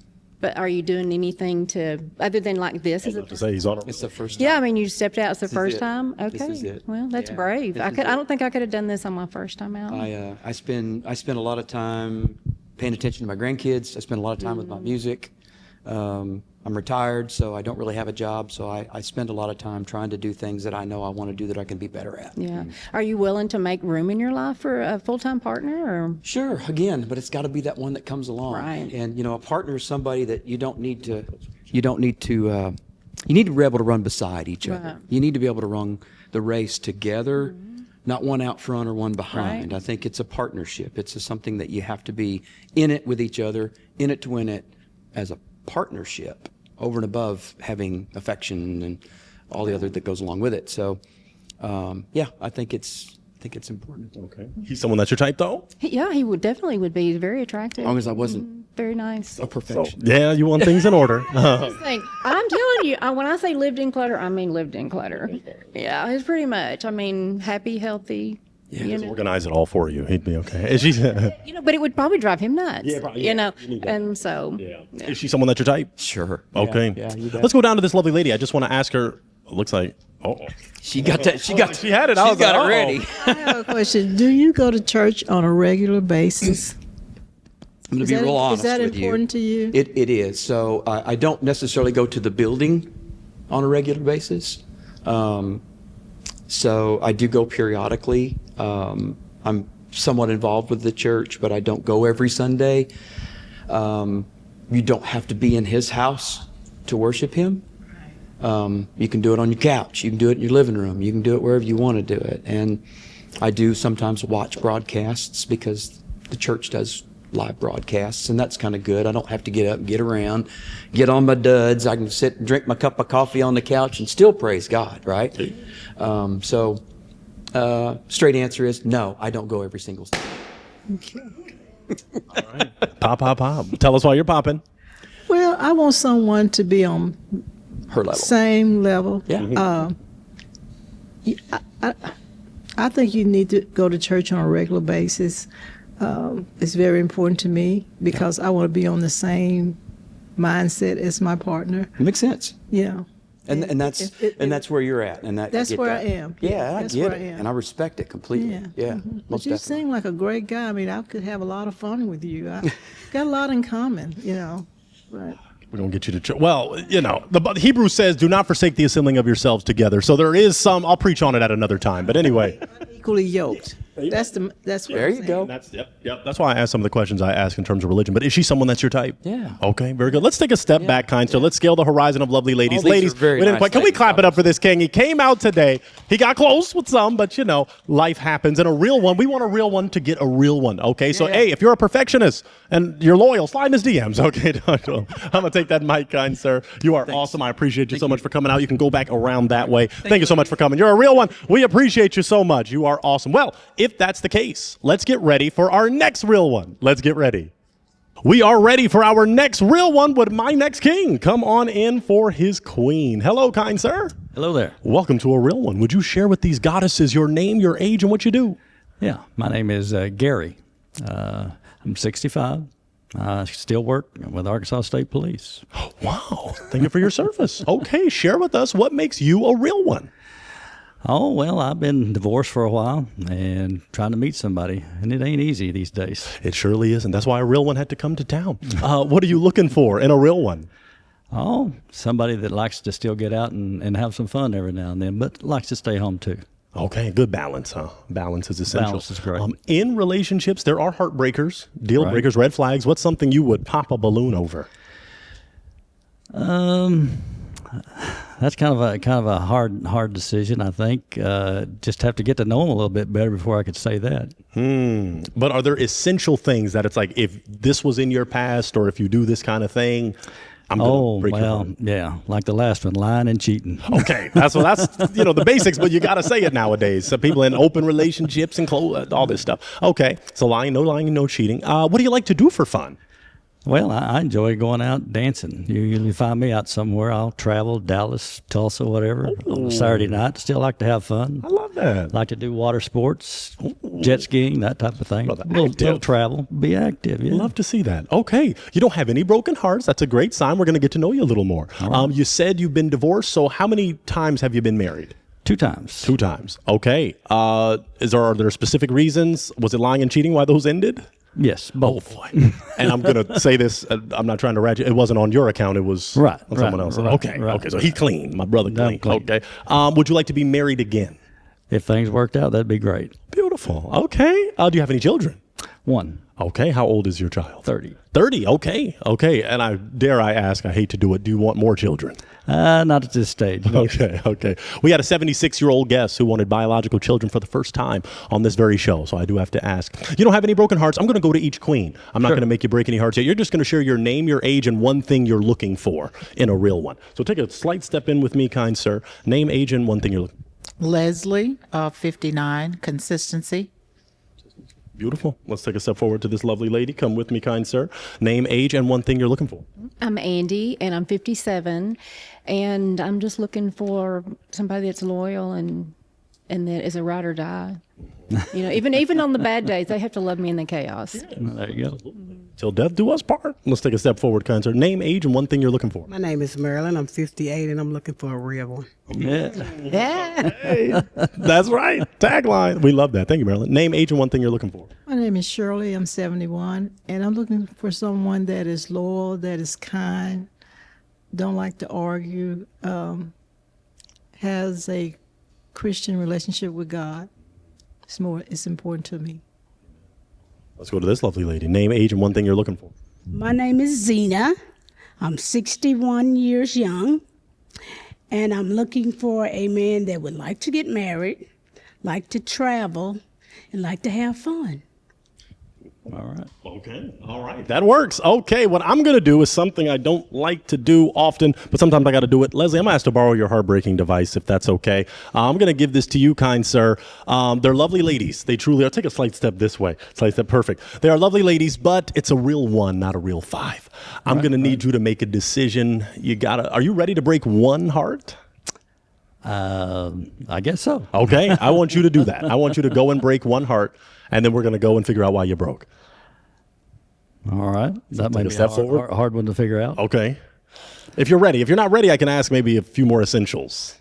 Speaker 4: But are you doing anything to other than like this? Is it?
Speaker 7: To say he's on
Speaker 8: It's
Speaker 7: a
Speaker 8: the first time.
Speaker 4: Yeah, I mean, you stepped out. It's the
Speaker 8: is
Speaker 4: first
Speaker 8: it.
Speaker 4: time.
Speaker 8: This
Speaker 4: Okay.
Speaker 8: is it.
Speaker 4: Well, that's
Speaker 8: Yeah,
Speaker 4: brave.
Speaker 8: this
Speaker 4: I
Speaker 8: is
Speaker 4: could. I
Speaker 8: it.
Speaker 4: don't think I could have done this on my first time out.
Speaker 8: I spend a lot of time paying attention to my grandkids. I spend a lot of time with my music. I'm retired, so I don't really have a job. So I spend a lot of time trying to do things that I know I want to do that I can be better at.
Speaker 4: Yeah. Are you willing to make room in your life for a full-time partner? Or
Speaker 8: Sure, again, but it's got to be that one that comes along.
Speaker 4: Right.
Speaker 8: And a partner is somebody that you need to be able to run beside each other.
Speaker 4: Right.
Speaker 8: You need to be able to run the race together, not one out front or one behind.
Speaker 4: Right.
Speaker 8: I think it's a partnership. It's something that you have to be in it with each other, in it to win it as a partnership, over and above having affection and all the other that goes along with it. So, I think it's important.
Speaker 7: Okay. He's someone that's your type, though?
Speaker 4: yeah, he would definitely would be very attractive.
Speaker 8: As long as I wasn't
Speaker 4: Very nice.
Speaker 8: a perfection.
Speaker 7: Yeah, you want things in order.
Speaker 4: Thing. I'm telling you, when I say lived in clutter, I mean lived in clutter. Yeah, it's pretty much. I mean, happy, healthy. You know,
Speaker 7: Organize it all for you. He'd be okay. Is she?
Speaker 4: but it would probably drive him nuts.
Speaker 7: Yeah, probably,
Speaker 4: You
Speaker 7: yeah,
Speaker 4: know,
Speaker 7: you need that.
Speaker 4: and so.
Speaker 7: Is she someone that's your type?
Speaker 8: Sure.
Speaker 7: Okay.
Speaker 8: Yeah, you bet.
Speaker 7: Let's go down to this lovely lady. I just want to ask her. Looks like. Oh.
Speaker 8: She got that. She got.
Speaker 7: She had it. I
Speaker 8: She
Speaker 7: was
Speaker 8: got
Speaker 7: like,
Speaker 8: it ready.
Speaker 1: I have a question. Do you go to church on a regular basis?
Speaker 8: I'm going to be real honest
Speaker 1: Is that
Speaker 8: with you.
Speaker 1: important to you?
Speaker 8: It is. So I don't necessarily go to the building on a regular basis. So I do go periodically. I'm somewhat involved with the church, but I don't go every Sunday. You don't have to be in his house to worship him. You can do it on your couch. You can do it in your living room. You can do it wherever you want to do it. And I do sometimes watch broadcasts because the church does live broadcasts, and that's kind of good. I don't have to get up and get around, get on my duds. I can sit and drink my cup of coffee on the couch and still praise God, right? Straight answer is no, I don't go every single Sunday.
Speaker 7: Pop, pop, pop. Tell us why you're popping.
Speaker 1: Well, I want someone to be on
Speaker 8: Her level.
Speaker 1: same level.
Speaker 8: Yeah.
Speaker 1: I think you need to go to church on a regular basis. It's very important to me because I want to be on the same mindset as my partner.
Speaker 8: Makes sense.
Speaker 1: Yeah.
Speaker 8: And that's where you're at, and
Speaker 1: That's
Speaker 8: get
Speaker 1: where
Speaker 8: that.
Speaker 1: I am.
Speaker 8: Yeah,
Speaker 1: That's
Speaker 8: I get
Speaker 1: where
Speaker 8: it,
Speaker 1: I am.
Speaker 8: and I respect it completely.
Speaker 1: Yeah.
Speaker 8: Yeah,
Speaker 1: But
Speaker 8: most
Speaker 1: you
Speaker 8: definitely.
Speaker 1: seem like a great guy. I mean, I could have a lot of fun with you. I got a lot in common, But
Speaker 7: We're going to get you to church. Well, the Hebrew says, do not forsake the assembling of yourselves together. So there is some, I'll preach on it at another time. But anyway.
Speaker 1: equally yoked. That's what
Speaker 8: There
Speaker 1: I'm
Speaker 8: you
Speaker 1: saying.
Speaker 8: go.
Speaker 7: That's why I asked some of the questions I ask in terms of religion. But is she someone that's your type?
Speaker 8: Yeah.
Speaker 7: Okay, very good. Let's take a step back, kind sir. Let's scale the horizon of lovely ladies.
Speaker 8: All these
Speaker 7: Ladies,
Speaker 8: are very
Speaker 7: we didn't
Speaker 8: nice
Speaker 7: quite. Can we
Speaker 8: ladies,
Speaker 7: clap it up for this king? He came out today. He got close with some, but life happens. And a real one, we want a real one to get a real one. Okay, so hey, if you're a perfectionist and you're loyal, slide in his DMs. Okay, I'm gonna take that mic, kind sir. You are awesome. I appreciate you so much for coming out. You can go back around that way. Thank you so much for coming. You're a real one. We appreciate you so much. You are awesome. Well, if that's the case, let's get ready for our next real one. Let's get ready. We are ready for our next real one with my next king. Come on in for his queen. Hello, kind sir.
Speaker 9: Hello there.
Speaker 7: Welcome to a real one. Would you share with these goddesses your name, your age, and what you do?
Speaker 9: Yeah, my name is Gary. I'm 65. I still work with Arkansas State Police.
Speaker 7: Wow. Thank you for your service. Okay, share with us what makes you a real one.
Speaker 9: Oh, well, I've been divorced for a while and trying to meet somebody, and it ain't easy these days.
Speaker 7: It surely is, and that's why a real one had to come to town. What are you looking for in a real one?
Speaker 9: Oh, somebody that likes to still get out and have some fun every now and then, but likes to stay home too.
Speaker 7: Okay, good balance, huh? Balance is essential.
Speaker 9: Balance is great.
Speaker 7: In relationships, there are heartbreakers, deal breakers, red flags. What's something you would pop a balloon over?
Speaker 9: That's kind of a hard decision, I think. Just have to get to know them a little bit better before I could say that.
Speaker 7: But are there essential things that it's like, if this was in your past or if you do this kind of thing, I'm going to break your heart?
Speaker 9: Yeah, like the last one, lying and cheating.
Speaker 7: Okay, that's the basics, but you got to say it nowadays. So people in open relationships and all this stuff. Okay, so lying, no cheating. What do you like to do for fun?
Speaker 9: Well, I enjoy going out dancing. You find me out somewhere. I'll travel, Dallas, Tulsa, whatever, on a Saturday night. Still like to have fun.
Speaker 7: I love that.
Speaker 9: Like to do water sports, jet skiing, that type of thing. Little travel, be active. Yeah.
Speaker 7: Love to see that. Okay, you don't have any broken hearts. That's a great sign. We're going to get to know you a little more. Right. You said you've been divorced. So how many times have you been married?
Speaker 9: 2 times.
Speaker 7: 2 times. Okay. Are there specific reasons? Was it lying and cheating why those ended?
Speaker 9: Yes, both.
Speaker 7: Oh, boy. And I'm going to say this, I'm not trying to ratchet. It wasn't on your account. It was on someone else. Okay. So he clean. My brother clean. Okay. Would you like to be married again?
Speaker 9: If things worked out, that'd be great.
Speaker 7: Beautiful. Okay. Do you have any children?
Speaker 9: 1.
Speaker 7: Okay. How old is your child?
Speaker 9: 30.
Speaker 7: 30. Okay. And I ask, I hate to do it. Do you want more children?
Speaker 9: Not at this stage. No.
Speaker 7: Okay. We had a 76-year-old guest who wanted biological children for the first time on this very show, so I do have to ask. You don't have any broken hearts? I'm going to go to each queen. I'm not going to make you break any hearts yet. You're just going to share your name, your age, and one thing you're looking for in a real one. So take a slight step in with me, kind sir. Name, age, and one thing you're looking for.
Speaker 3: Leslie, 59, consistency.
Speaker 7: Beautiful. Let's take a step forward to this lovely lady. Come with me, kind sir. Name, age, and one thing you're looking for.
Speaker 4: I'm Andy, and I'm 57, and I'm just looking for somebody that's loyal and that is a ride or die. You know, even on the bad days, they have to love me in the chaos.
Speaker 9: Yeah. There you go.
Speaker 7: Till death do us part. Let's take a step forward, kind sir. Name, age, and one thing you're looking for.
Speaker 5: My name is Marilyn. I'm 58, and I'm looking for a real one.
Speaker 9: Yeah.
Speaker 7: Hey, that's right. Tagline. We love that. Thank you, Marilyn. Name, age, and one thing you're looking for.
Speaker 1: My name is Shirley. I'm 71, and I'm looking for someone that is loyal, that is kind, don't like to argue, has a Christian relationship with God. It's important to me.
Speaker 7: Let's go to this lovely lady. Name, age, and one thing you're looking for.
Speaker 6: My name is Zena. I'm 61 years young, and I'm looking for a man that would like to get married, like to travel, and like to have fun.
Speaker 9: All right.
Speaker 7: Okay. All right. That works. Okay. What I'm going to do is something I don't like to do often, but sometimes I got to do it. Leslie, I'm going to ask to borrow your heartbreaking device, if that's okay. I'm going to give this to you, kind sir. They're lovely ladies. They truly are. Take a slight step this way. Slight step. Perfect. They are lovely ladies, but it's a real 1, not a real 5. I'm going to need you to make a decision. Are you ready to break 1 heart?
Speaker 9: I guess so.
Speaker 7: Okay. I want you to do that. I want you to go and break 1 heart, and then we're going to go and figure out why you broke.
Speaker 9: All right. That might be a hard one to figure out.
Speaker 7: Okay. If you're ready. If you're not ready, I can ask maybe a few more essentials.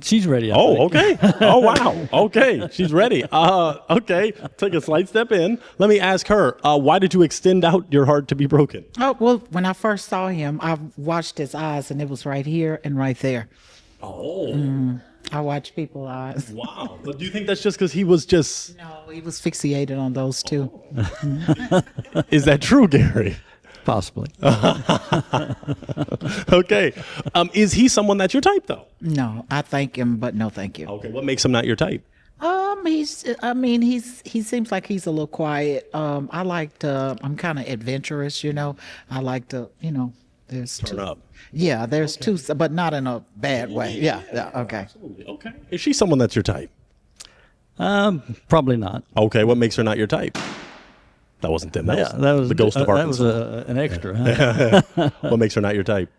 Speaker 9: She's ready.
Speaker 7: Okay. Oh, wow. Okay. She's ready. Okay. Take a slight step in. Let me ask her, why did you extend out your heart to be broken?
Speaker 3: Oh, well, when I first saw him, I watched his eyes, and it was right here and right there.
Speaker 7: Oh.
Speaker 3: I watch people's eyes.
Speaker 7: Wow. But do you think that's just because he was just...
Speaker 3: No, he was fixated on those 2.
Speaker 7: Is that true, Gary?
Speaker 9: Possibly.
Speaker 7: Okay. Is he someone that's your type, though?
Speaker 3: No, I thank him, but no thank you.
Speaker 7: Okay. What makes him not your type?
Speaker 3: He seems like he's a little quiet. I like to, I'm kind of adventurous, you know. I like to, there's
Speaker 7: Turn up.
Speaker 3: Yeah, there's 2, but not in a bad way. Yeah, okay.
Speaker 7: Absolutely. Okay. Is she someone that's your type?
Speaker 9: Probably not.
Speaker 7: Okay. What makes her not your type? That wasn't them. That was the ghost of Arkansas.
Speaker 9: That was an extra. Huh?
Speaker 7: What makes her not your type?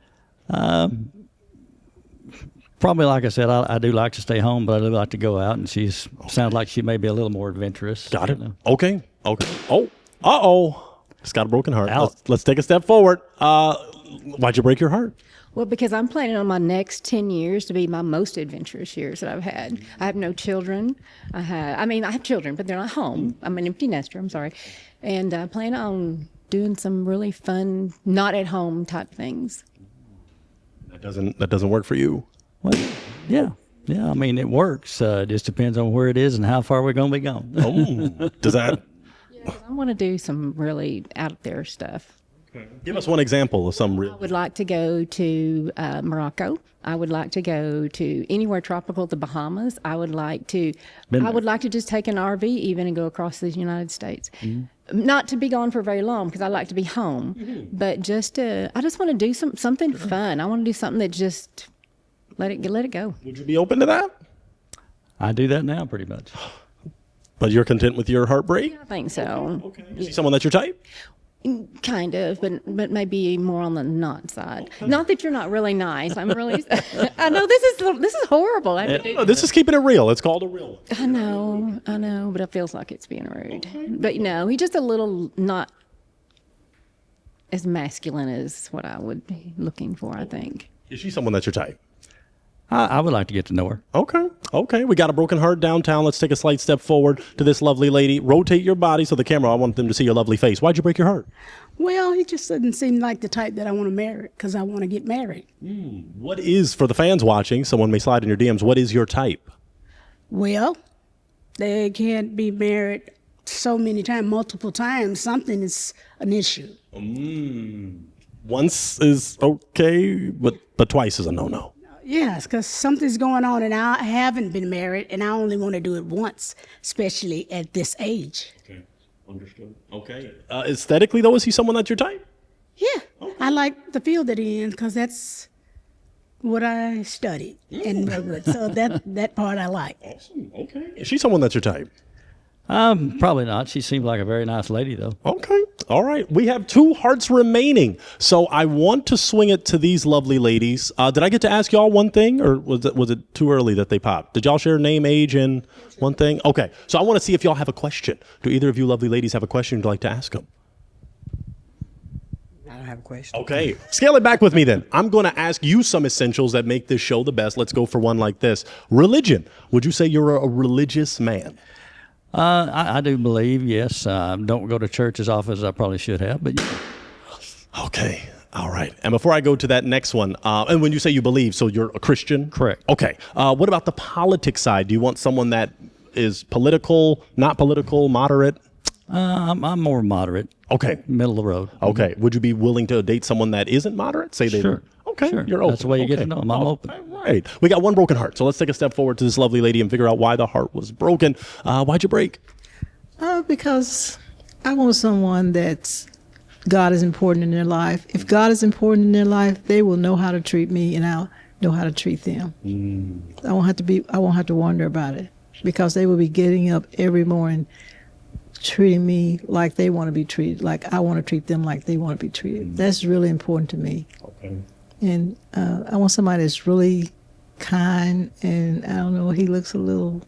Speaker 9: Probably, like I said, I do like to stay home, but I do like to go out, and she's sounds like she may be a little more adventurous.
Speaker 7: Got it.
Speaker 9: you know.
Speaker 7: Okay. Oh, uh-oh. Just got a broken heart.
Speaker 9: Ouch.
Speaker 7: Let's take a step forward. Why'd you break your heart?
Speaker 4: Well, because I'm planning on my next 10 years to be my most adventurous years that I've had. I have no children. I have children, but they're not home. I'm an empty nester, I'm sorry. And I plan on doing some really fun, not at home type things.
Speaker 7: That doesn't work for you.
Speaker 9: Well, yeah. I mean, it works. It just depends on where it is and how far we're going to be gone.
Speaker 7: Oh, does that?
Speaker 4: I want to do some really out there stuff.
Speaker 7: Give us one example of some
Speaker 4: I
Speaker 7: real.
Speaker 4: would like to go to Morocco. I would like to go to anywhere tropical, the Bahamas. I would like to just take an RV even and go across the United States. Not to be gone for very long because I like to be home, but just I just want to do something fun. I want to do something that just let it go.
Speaker 7: Would you be open to that?
Speaker 9: I do that now pretty much.
Speaker 7: But you're content with your heartbreak?
Speaker 4: I think so.
Speaker 7: Okay. You see someone that's your type?
Speaker 4: Kind of, but maybe more on the not side. Not that you're not really nice. I'm really. I know this is horrible. I have to do
Speaker 7: No, this is keeping it real. It's called a real one.
Speaker 4: I know, but it feels like it's being rude. But he's just a little not as masculine as what I would be looking for, I think.
Speaker 7: Is she someone that's your type?
Speaker 9: I would like to get to know her.
Speaker 7: Okay. We got a broken heart downtown. Let's take a slight step forward to this lovely lady. Rotate your body so the camera, I want them to see your lovely face. Why'd you break your heart?
Speaker 6: Well, he just doesn't seem like the type that I want to marry because I want to get married.
Speaker 7: What is, for the fans watching, someone may slide in your DMs, what is your type?
Speaker 6: Well, they can't be married so many times, multiple times. Something is an issue.
Speaker 7: Once is okay, but twice is a no-no.
Speaker 6: Yes, because something's going on, and I haven't been married, and I only want to do it once, especially at this age.
Speaker 7: Okay, understood. Okay. Aesthetically, though, is he someone that's your type?
Speaker 6: Yeah, I like the field that he's in because that's what I studied and know with. So that part I like.
Speaker 7: Awesome. Okay. Is she someone that's your type?
Speaker 9: Probably not. She seems like a very nice lady, though.
Speaker 7: Okay. All right. We have 2 hearts remaining. So I want to swing it to these lovely ladies. Did I get to ask y'all one thing, or was it too early that they popped? Did y'all share name, age, and one thing? Okay. So I want to see if y'all have a question. Do either of you lovely ladies have a question you'd like to ask them?
Speaker 5: I don't have a question.
Speaker 7: Okay. Scale it back with me then. I'm going to ask you some essentials that make this show the best. Let's go for one like this. Religion. Would you say you're a religious man?
Speaker 9: I do believe, yes. Don't go to church as often as I probably should have, but yeah.
Speaker 7: Okay. All right. And before I go to that next one, and when you say you believe, so you're a Christian?
Speaker 9: Correct.
Speaker 7: Okay. What about the politics side? Do you want someone that is political, not political, moderate?
Speaker 9: I'm more moderate.
Speaker 7: Okay.
Speaker 9: Middle of the road.
Speaker 7: Okay. Would you be willing to date someone that isn't moderate? Say they.
Speaker 9: Sure.
Speaker 7: Okay.
Speaker 9: Sure.
Speaker 7: You're open.
Speaker 9: That's the way you get to know them. I'm open.
Speaker 7: All right. We got one broken heart. So let's take a step forward to this lovely lady and figure out why the heart was broken. Why'd you break?
Speaker 1: Because I want someone that's God is important in their life. If God is important in their life, they will know how to treat me, and I'll know how to treat them. I won't have to wonder about it because they will be getting up every morning, treating me like they want to be treated, like I want to treat them like they want to be treated. That's really important to me. Okay. And I want somebody that's really kind, and I don't know, he looks a little,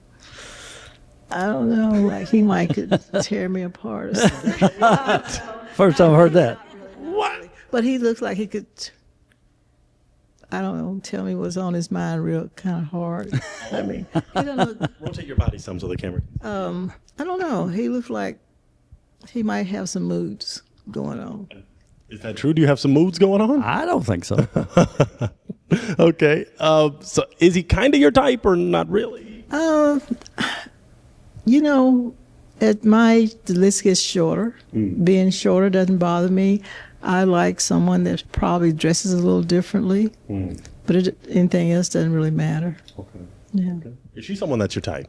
Speaker 1: I don't know, like he might could tear me apart or something.
Speaker 9: First time I heard that.
Speaker 7: What?
Speaker 1: But he looks like he could, I don't know, tell me what's on his mind real kind of hard. I mean, he doesn't look,
Speaker 7: Rotate your body some so the camera.
Speaker 1: I don't know, he looks like he might have some moods going on.
Speaker 7: Is that true? Do you have some moods going on?
Speaker 9: I don't think so.
Speaker 7: Okay. So is he kind of your type or not really?
Speaker 1: You know, the list gets shorter. Being shorter doesn't bother me. I like someone that probably dresses a little differently, but anything else doesn't really matter.
Speaker 7: Okay.
Speaker 1: Yeah.
Speaker 7: Okay. Is she someone that's your type?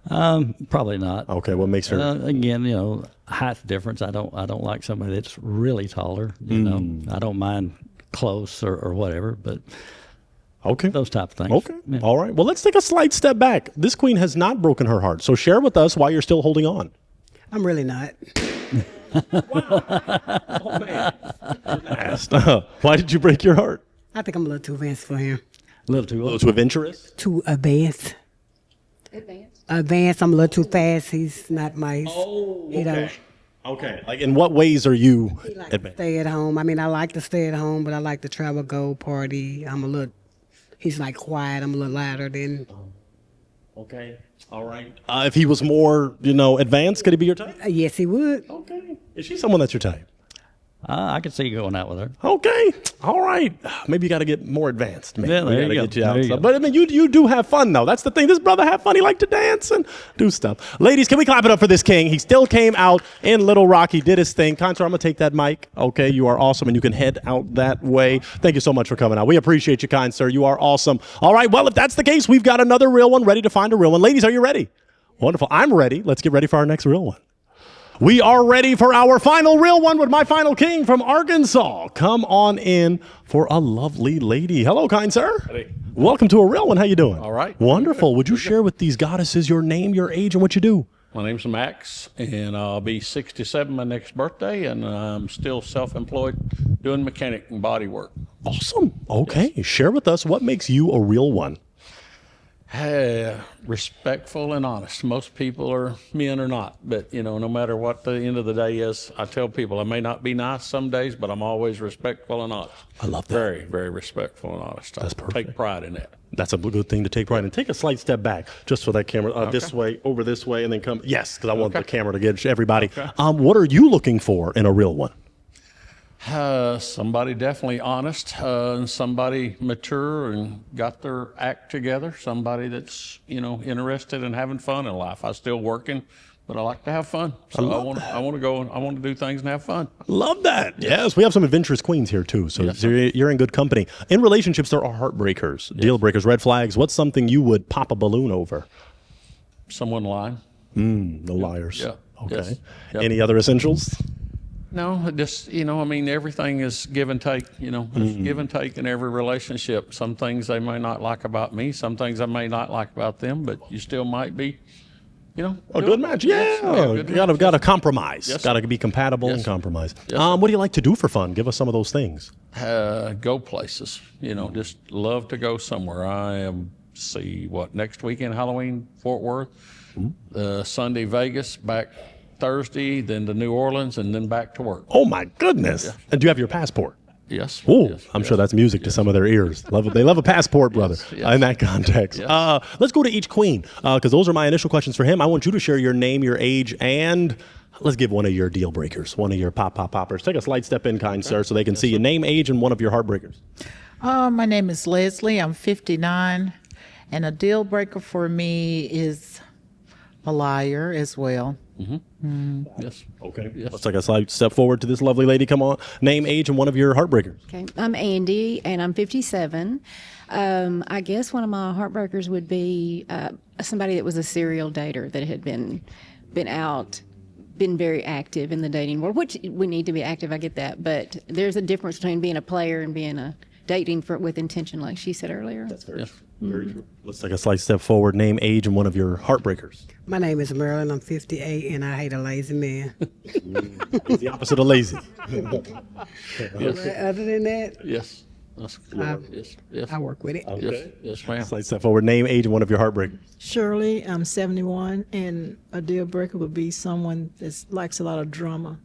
Speaker 9: Probably not.
Speaker 7: Okay. What makes her?
Speaker 9: Again, height difference. I don't like somebody that's really taller. You know, I don't mind close or whatever, but
Speaker 7: Okay.
Speaker 9: those type of things.
Speaker 7: Okay.
Speaker 9: Yeah.
Speaker 7: All right. Well, let's take a slight step back. This queen has not broken her heart. So share with us why you're still holding on.
Speaker 5: I'm really not.
Speaker 7: Oh, man. Why did you break your heart?
Speaker 5: I think I'm a little too advanced for him.
Speaker 9: A little too
Speaker 7: A little
Speaker 9: old.
Speaker 7: too adventurous?
Speaker 5: Too advanced. Advanced. I'm a little too fast. He's not my.
Speaker 7: Oh,
Speaker 5: You know.
Speaker 7: Okay. Like, in what ways are you advanced?
Speaker 5: Stay at home. I mean, I like to stay at home, but I like to travel, go party. He's like quiet. I'm a little louder than.
Speaker 7: Okay. All right. If he was more, advanced, could he be your type?
Speaker 5: Yes, he would.
Speaker 7: Okay. Is she someone that's your type?
Speaker 9: I could see you going out with her.
Speaker 7: Okay. All right. Maybe you got to get more advanced. Maybe.
Speaker 9: Yeah, there
Speaker 7: We
Speaker 9: you
Speaker 7: gotta
Speaker 9: go.
Speaker 7: get you
Speaker 9: There
Speaker 7: out.
Speaker 9: you
Speaker 7: Stuff.
Speaker 9: go.
Speaker 7: But I mean, you do have fun though. That's the thing. This brother have fun. He like to dance and do stuff. Ladies, can we clap it up for this king? He still came out in Little Rock. He did his thing. Contour, I'm gonna take that mic. Okay, you are awesome, and you can head out that way. Thank you so much for coming out. We appreciate you, kind sir. You are awesome. All right. Well, if that's the case, we've got another real one ready to find a real one. Ladies, are you ready? Wonderful. I'm ready. Let's get ready for our next real one. We are ready for our final real one with my final king from Arkansas. Come on in for a lovely lady. Hello, kind sir.
Speaker 10: Hey.
Speaker 7: Welcome to a real one. How you doing?
Speaker 10: All right.
Speaker 7: Wonderful. Would you share with these goddesses your name, your age, and what you do?
Speaker 10: My name's Max, and I'll be 67 my next birthday, and I'm still self-employed doing mechanic and body work.
Speaker 7: Awesome. Okay. Share with us what makes you a real one.
Speaker 10: Respectful and honest. Most people are men or not, but no matter what the end of the day is, I tell people I may not be nice some days, but I'm always respectful and honest.
Speaker 7: I love that.
Speaker 10: Very, very respectful and honest.
Speaker 7: That's
Speaker 10: I
Speaker 7: perfect.
Speaker 10: take pride in that.
Speaker 7: That's a good thing to take pride in. Take a slight step back just for that camera. This way, over this way, and then come. Yes, because I want the camera to get everybody. What are you looking for in a real one?
Speaker 10: Somebody definitely honest, and somebody mature and got their act together. Somebody that's interested in having fun in life. I'm still working, but I like to have fun. So I want to go. I want to do things and have fun.
Speaker 7: Love that. Yes, we have some adventurous queens here too. So you're in good company. In relationships, there are heartbreakers, deal breakers, red flags. What's something you would pop a balloon over?
Speaker 10: Someone lying.
Speaker 7: No liars.
Speaker 10: Yeah.
Speaker 7: Okay.
Speaker 10: Yes. Yep.
Speaker 7: Any other essentials?
Speaker 10: No, just everything is give and take. There's give and take in every relationship. Some things they may not like about me. Some things I may not like about them. But you still might be,
Speaker 7: a good match. Yeah,
Speaker 10: good
Speaker 7: you gotta compromise.
Speaker 10: Yes.
Speaker 7: Gotta be compatible and
Speaker 10: Yes.
Speaker 7: compromise.
Speaker 10: Yes.
Speaker 7: What do you like to do for fun? Give us some of those things.
Speaker 10: Go places. Just love to go somewhere. I am next weekend Halloween Fort Worth, Sunday Vegas, back Thursday, then to New Orleans, and then back to work.
Speaker 7: Oh my goodness! And do you have your passport?
Speaker 10: Yes.
Speaker 7: Oh,
Speaker 10: Yes.
Speaker 7: I'm sure that's music to some of their ears. They love a passport, brother.
Speaker 10: Yes.
Speaker 7: In that context.
Speaker 10: Yes.
Speaker 7: Let's go to each queen because those are my initial questions for him. I want you to share your name, your age, and let's give one of your deal breakers, one of your poppers. Take a slight step in, kind sir, so they can see your name, age, and one of your heartbreakers.
Speaker 3: My name is Leslie. I'm 59, and a deal breaker for me is a liar as well.
Speaker 10: Yes.
Speaker 7: Okay.
Speaker 10: Yes.
Speaker 7: Let's take a slight step forward to this lovely lady. Come on. Name, age, and one of your heartbreakers.
Speaker 4: Okay, I'm Andy, and I'm 57. I guess one of my heartbreakers would be somebody that was a serial dater that had been out, been very active in the dating world, which we need to be active, I get that, but there's a difference between being a player and being a dating with intention, like she said earlier.
Speaker 7: That's very true. Very true. Let's take a slight step forward. Name, age, and one of your heartbreakers.
Speaker 5: My name is Marilyn. I'm 58, and I hate a lazy man.
Speaker 7: It's the opposite of lazy.
Speaker 5: Other than that,
Speaker 10: Yes. That's yes. Yes.
Speaker 5: I work with it.
Speaker 10: Yes. Yes, ma'am.
Speaker 7: Slight step forward. Name, age, and one of your heartbreakers.
Speaker 1: Shirley, I'm 71, and a deal breaker would be someone that likes a lot of drama.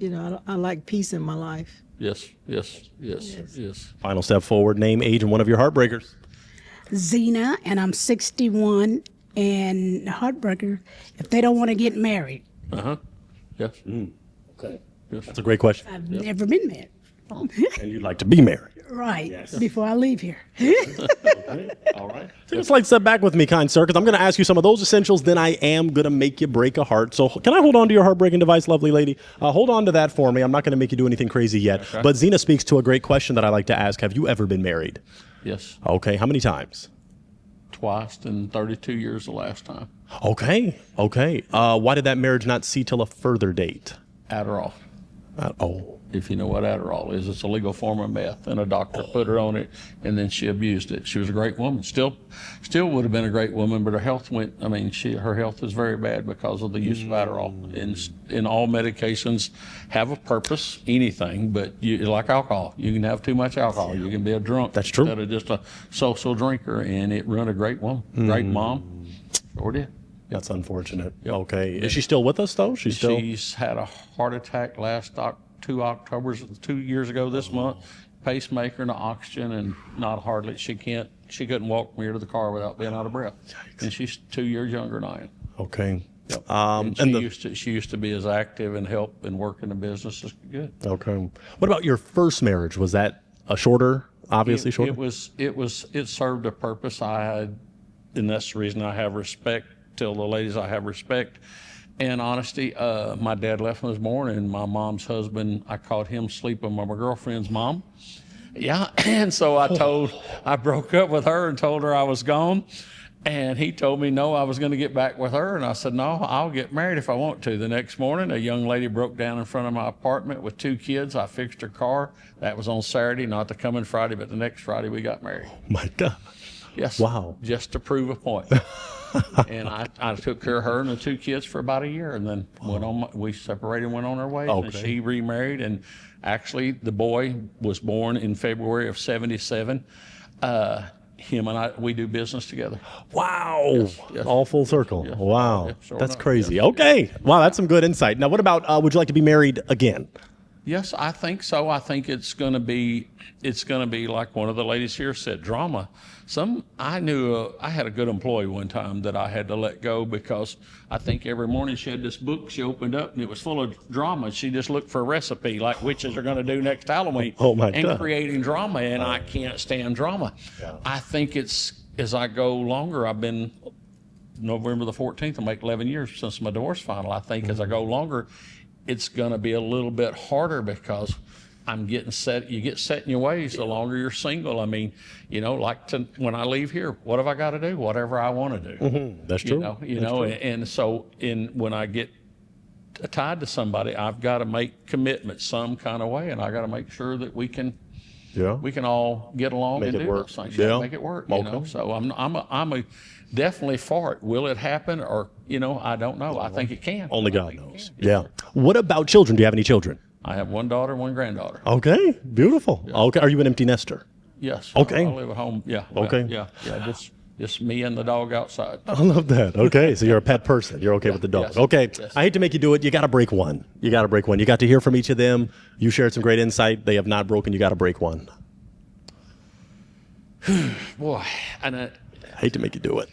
Speaker 1: I like peace in my life.
Speaker 10: Yes. Yes. Yes. Yes.
Speaker 7: Final step forward. Name, age, and one of your heartbreakers.
Speaker 6: Zena, and I'm 61, and heartbreaker, if they don't want to get married.
Speaker 10: Yes.
Speaker 7: Okay. That's a great question.
Speaker 6: I've never been married.
Speaker 7: And you'd like to be married.
Speaker 6: Right, before I leave here.
Speaker 7: All right. Take a slight step back with me, kind sir, because I'm going to ask you some of those essentials. Then I am going to make you break a heart. So can I hold on to your heartbreaking device, lovely lady? Hold on to that for me. I'm not going to make you do anything crazy yet.
Speaker 10: Okay.
Speaker 7: But Zena speaks to a great question that I like to ask. Have you ever been married?
Speaker 10: Yes.
Speaker 7: Okay. How many times?
Speaker 10: Twice in 32 years the last time.
Speaker 7: Okay. Why did that marriage not see till a further date?
Speaker 10: Adderall.
Speaker 7: Oh.
Speaker 10: if you know what Adderall is. It's a legal form of meth, and a doctor put her on it, and then she abused it. She was a great woman. Still would have been a great woman, but her health went. I mean, her health is very bad because of the use of Adderall. And all medications have a purpose, anything, but like alcohol, you can have too much alcohol. You can be a drunk.
Speaker 7: That's true.
Speaker 10: Instead of just a social drinker, and it ruined a great woman, great mom. Sure did.
Speaker 7: That's unfortunate.
Speaker 10: Yep.
Speaker 7: Okay. Is she still with us though?
Speaker 10: She's had a heart attack last 2 Octobers, 2 years ago this month. Pacemaker and oxygen, and not hardly. She couldn't walk from here to the car without being out of breath. Yikes. And she's 2 years younger than I am.
Speaker 7: Okay.
Speaker 10: Yep. And she used to be as active and help and work in the business as good.
Speaker 7: Okay. What about your first marriage? Was that a shorter, obviously shorter?
Speaker 10: It served a purpose. And that's the reason I have respect. Tell the ladies I have respect and honesty. My dad left when I was born, and my mom's husband, I caught him sleeping with my girlfriend's mom. Yeah, and so I broke up with her and told her I was gone. And he told me, no, I was going to get back with her. And I said, no, I'll get married if I want to. The next morning, a young lady broke down in front of my apartment with 2 kids. I fixed her car. That was on Saturday, not the coming Friday, but the next Friday we got married.
Speaker 7: My God.
Speaker 10: Yes.
Speaker 7: Wow.
Speaker 10: Just to prove a point. And I took care of her and the 2 kids for about a year, and then we separated and went on our way.
Speaker 7: Okay.
Speaker 10: And she remarried, and actually the boy was born in February of '77. Him and I, we do business together.
Speaker 7: Wow.
Speaker 10: Yes.
Speaker 7: All full circle.
Speaker 10: Yes.
Speaker 7: Wow.
Speaker 10: Yep, sure
Speaker 7: That's
Speaker 10: enough.
Speaker 7: crazy.
Speaker 10: Yes.
Speaker 7: Okay. Wow, that's some good insight. Now, what about, would you like to be married again?
Speaker 10: Yes, I think so. I think it's going to be like one of the ladies here said, drama. I knew I had a good employee one time that I had to let go because I think every morning she had this book she opened up and it was full of drama. She just looked for a recipe like witches are going to do next Halloween.
Speaker 7: Oh my
Speaker 10: and
Speaker 7: God.
Speaker 10: creating drama, and I can't stand drama. Yeah. I think it's as I go longer. I've been November the 14th. I'll make 11 years since my divorce final. I think as I go longer, it's going to be a little bit harder because I'm getting set. You get set in your ways the longer you're single. I mean, when I leave here, what have I got to do? Whatever I want to do.
Speaker 7: Mm-hmm. That's true.
Speaker 10: And so when I get tied to somebody, I've got to make commitments some kind of way, and I got to make sure that we can all get along
Speaker 7: Make
Speaker 10: and
Speaker 7: it
Speaker 10: do
Speaker 7: work.
Speaker 10: those things.
Speaker 7: Yeah.
Speaker 10: Make it work.
Speaker 7: Okay.
Speaker 10: So I'm definitely for it. Will it happen? Or I don't know. I think it can.
Speaker 7: Only God knows. Yeah. What about children? Do you have any children?
Speaker 10: I have 1 daughter, 1 granddaughter.
Speaker 7: Okay. Beautiful. Yeah. Okay. Are you an empty nester?
Speaker 10: Yes.
Speaker 7: Okay.
Speaker 10: I live at home. Yeah.
Speaker 7: Okay.
Speaker 10: Yeah. Just me and the dog outside.
Speaker 7: I love that. Okay. So you're a pet person. You're okay with the dog.
Speaker 10: Yes.
Speaker 7: Okay.
Speaker 10: Yes.
Speaker 7: I hate to make you do it. You got to break one. You got to hear from each of them. You shared some great insight. They have not broken. You got to break one.
Speaker 10: Boy. And
Speaker 7: I hate to make you do it.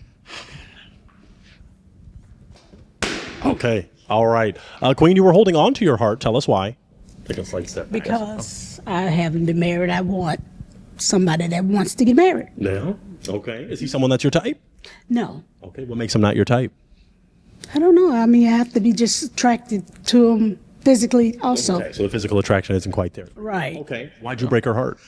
Speaker 7: Okay. All right. Queen, you were holding on to your heart. Tell us why. Take a slight step back.
Speaker 6: Because I haven't been married. I want somebody that wants to get married.
Speaker 7: No. Okay. Is he someone that's your type?
Speaker 6: No.
Speaker 7: Okay. What makes him not your type?
Speaker 6: I don't know. I mean, I have to be just attracted to him physically also.
Speaker 7: Okay. So the physical attraction isn't quite there.
Speaker 6: Right.
Speaker 7: Okay. Why'd you break her heart?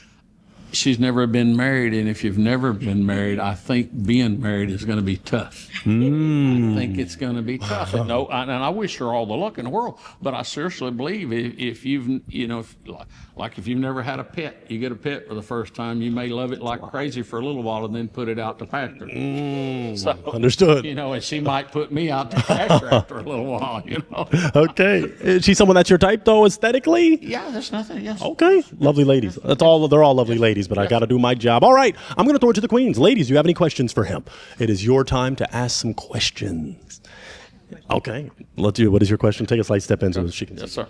Speaker 10: she's never been married, and if you've never been married, I think being married is going to be tough. I think it's going to be tough. And I wish her all the luck in the world, but I seriously believe if you've, if you've never had a pet, you get a pet for the first time, you may love it like crazy for a little while and then put it out to pasture. So,
Speaker 7: Understood.
Speaker 10: and she might put me out to pasture after a little while,
Speaker 7: Okay. Is she someone that's your type, though, aesthetically?
Speaker 10: Yeah, there's nothing, yes.
Speaker 7: Okay. Lovely ladies. They're all lovely ladies, but I got to do my job. All right. I'm going to throw it to the queens. Ladies, do you have any questions for him? It is your time to ask some questions. Okay. Let's do it. What is your question? Take a slight step into it. She can
Speaker 10: Yes, sir.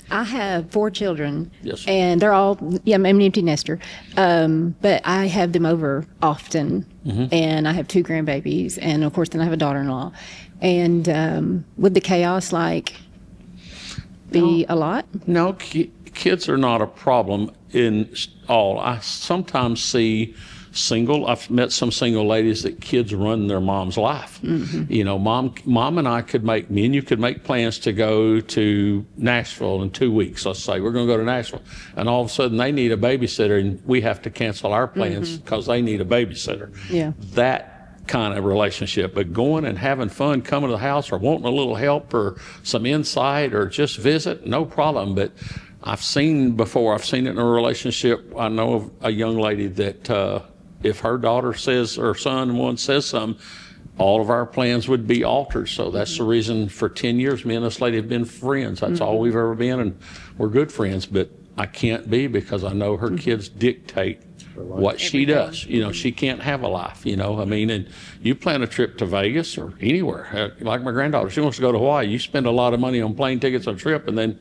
Speaker 4: I have 4 children.
Speaker 10: Yes.
Speaker 4: And they're all, I'm an empty nester. But I have them over often. And I have 2 grandbabies. And of course, then I have a daughter-in-law. And would the chaos be a lot?
Speaker 10: No, kids are not a problem in all. I sometimes see I've met some single ladies that kids run their mom's life. Mom and I me and you could make plans to go to Nashville in 2 weeks. Let's say we're going to go to Nashville, and all of a sudden they need a babysitter, and we have to cancel our plans because they need a babysitter.
Speaker 4: Yeah.
Speaker 10: That kind of relationship, but going and having fun, coming to the house or wanting a little help or some insight or just visit, no problem. But I've seen before. I've seen it in a relationship. I know of a young lady that if her daughter says or son one says something, all of our plans would be altered. So that's the reason for 10 years me and this lady have been friends. That's all we've ever been, and we're good friends. But I can't be because I know her kids dictate what she does. You know, she can't have a life, you know. I mean, and you plan a trip to Vegas or anywhere. Like my granddaughter, she wants to go to Hawaii. You spend a lot of money on plane tickets on a trip, and then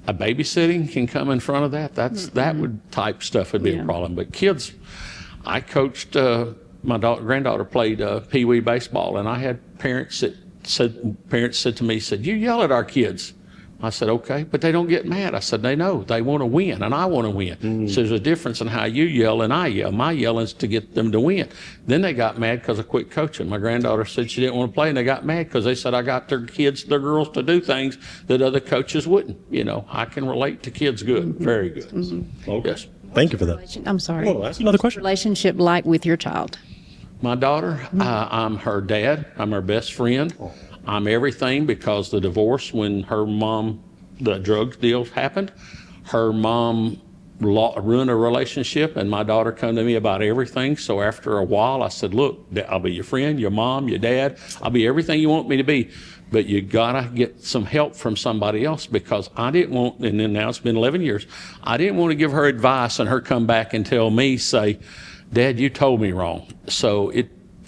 Speaker 10: a babysitting can come in front of that. That would type stuff would be a problem. But kids, I coached, my granddaughter played Pee Wee baseball, and I had parents that said to me, you yell at our kids. I said, okay, but they don't get mad. I said, they know. They want to win, and I want to win. So there's a difference in how you yell and I yell. My yelling is to get them to win. Then they got mad because I quit coaching. My granddaughter said she didn't want to play, and they got mad because they said I got their girls to do things that other coaches wouldn't. You know, I can relate to kids good, very good.
Speaker 7: Okay.
Speaker 10: Yes.
Speaker 7: Thank you for that.
Speaker 4: I'm sorry.
Speaker 7: Well, that's another question.
Speaker 4: Relationship like with your child?
Speaker 10: My daughter, I'm her dad. I'm her best friend. I'm everything because the divorce, when her mom, the drug deal happened, her mom ruined a relationship, and my daughter come to me about everything. So after a while, I said, look, I'll be your friend, your mom, your dad. I'll be everything you want me to be. But you gotta get some help from somebody else, because I didn't want, and then now it's been 11 years, I didn't want to give her advice and her come back and tell me, say, Dad, you told me wrong. So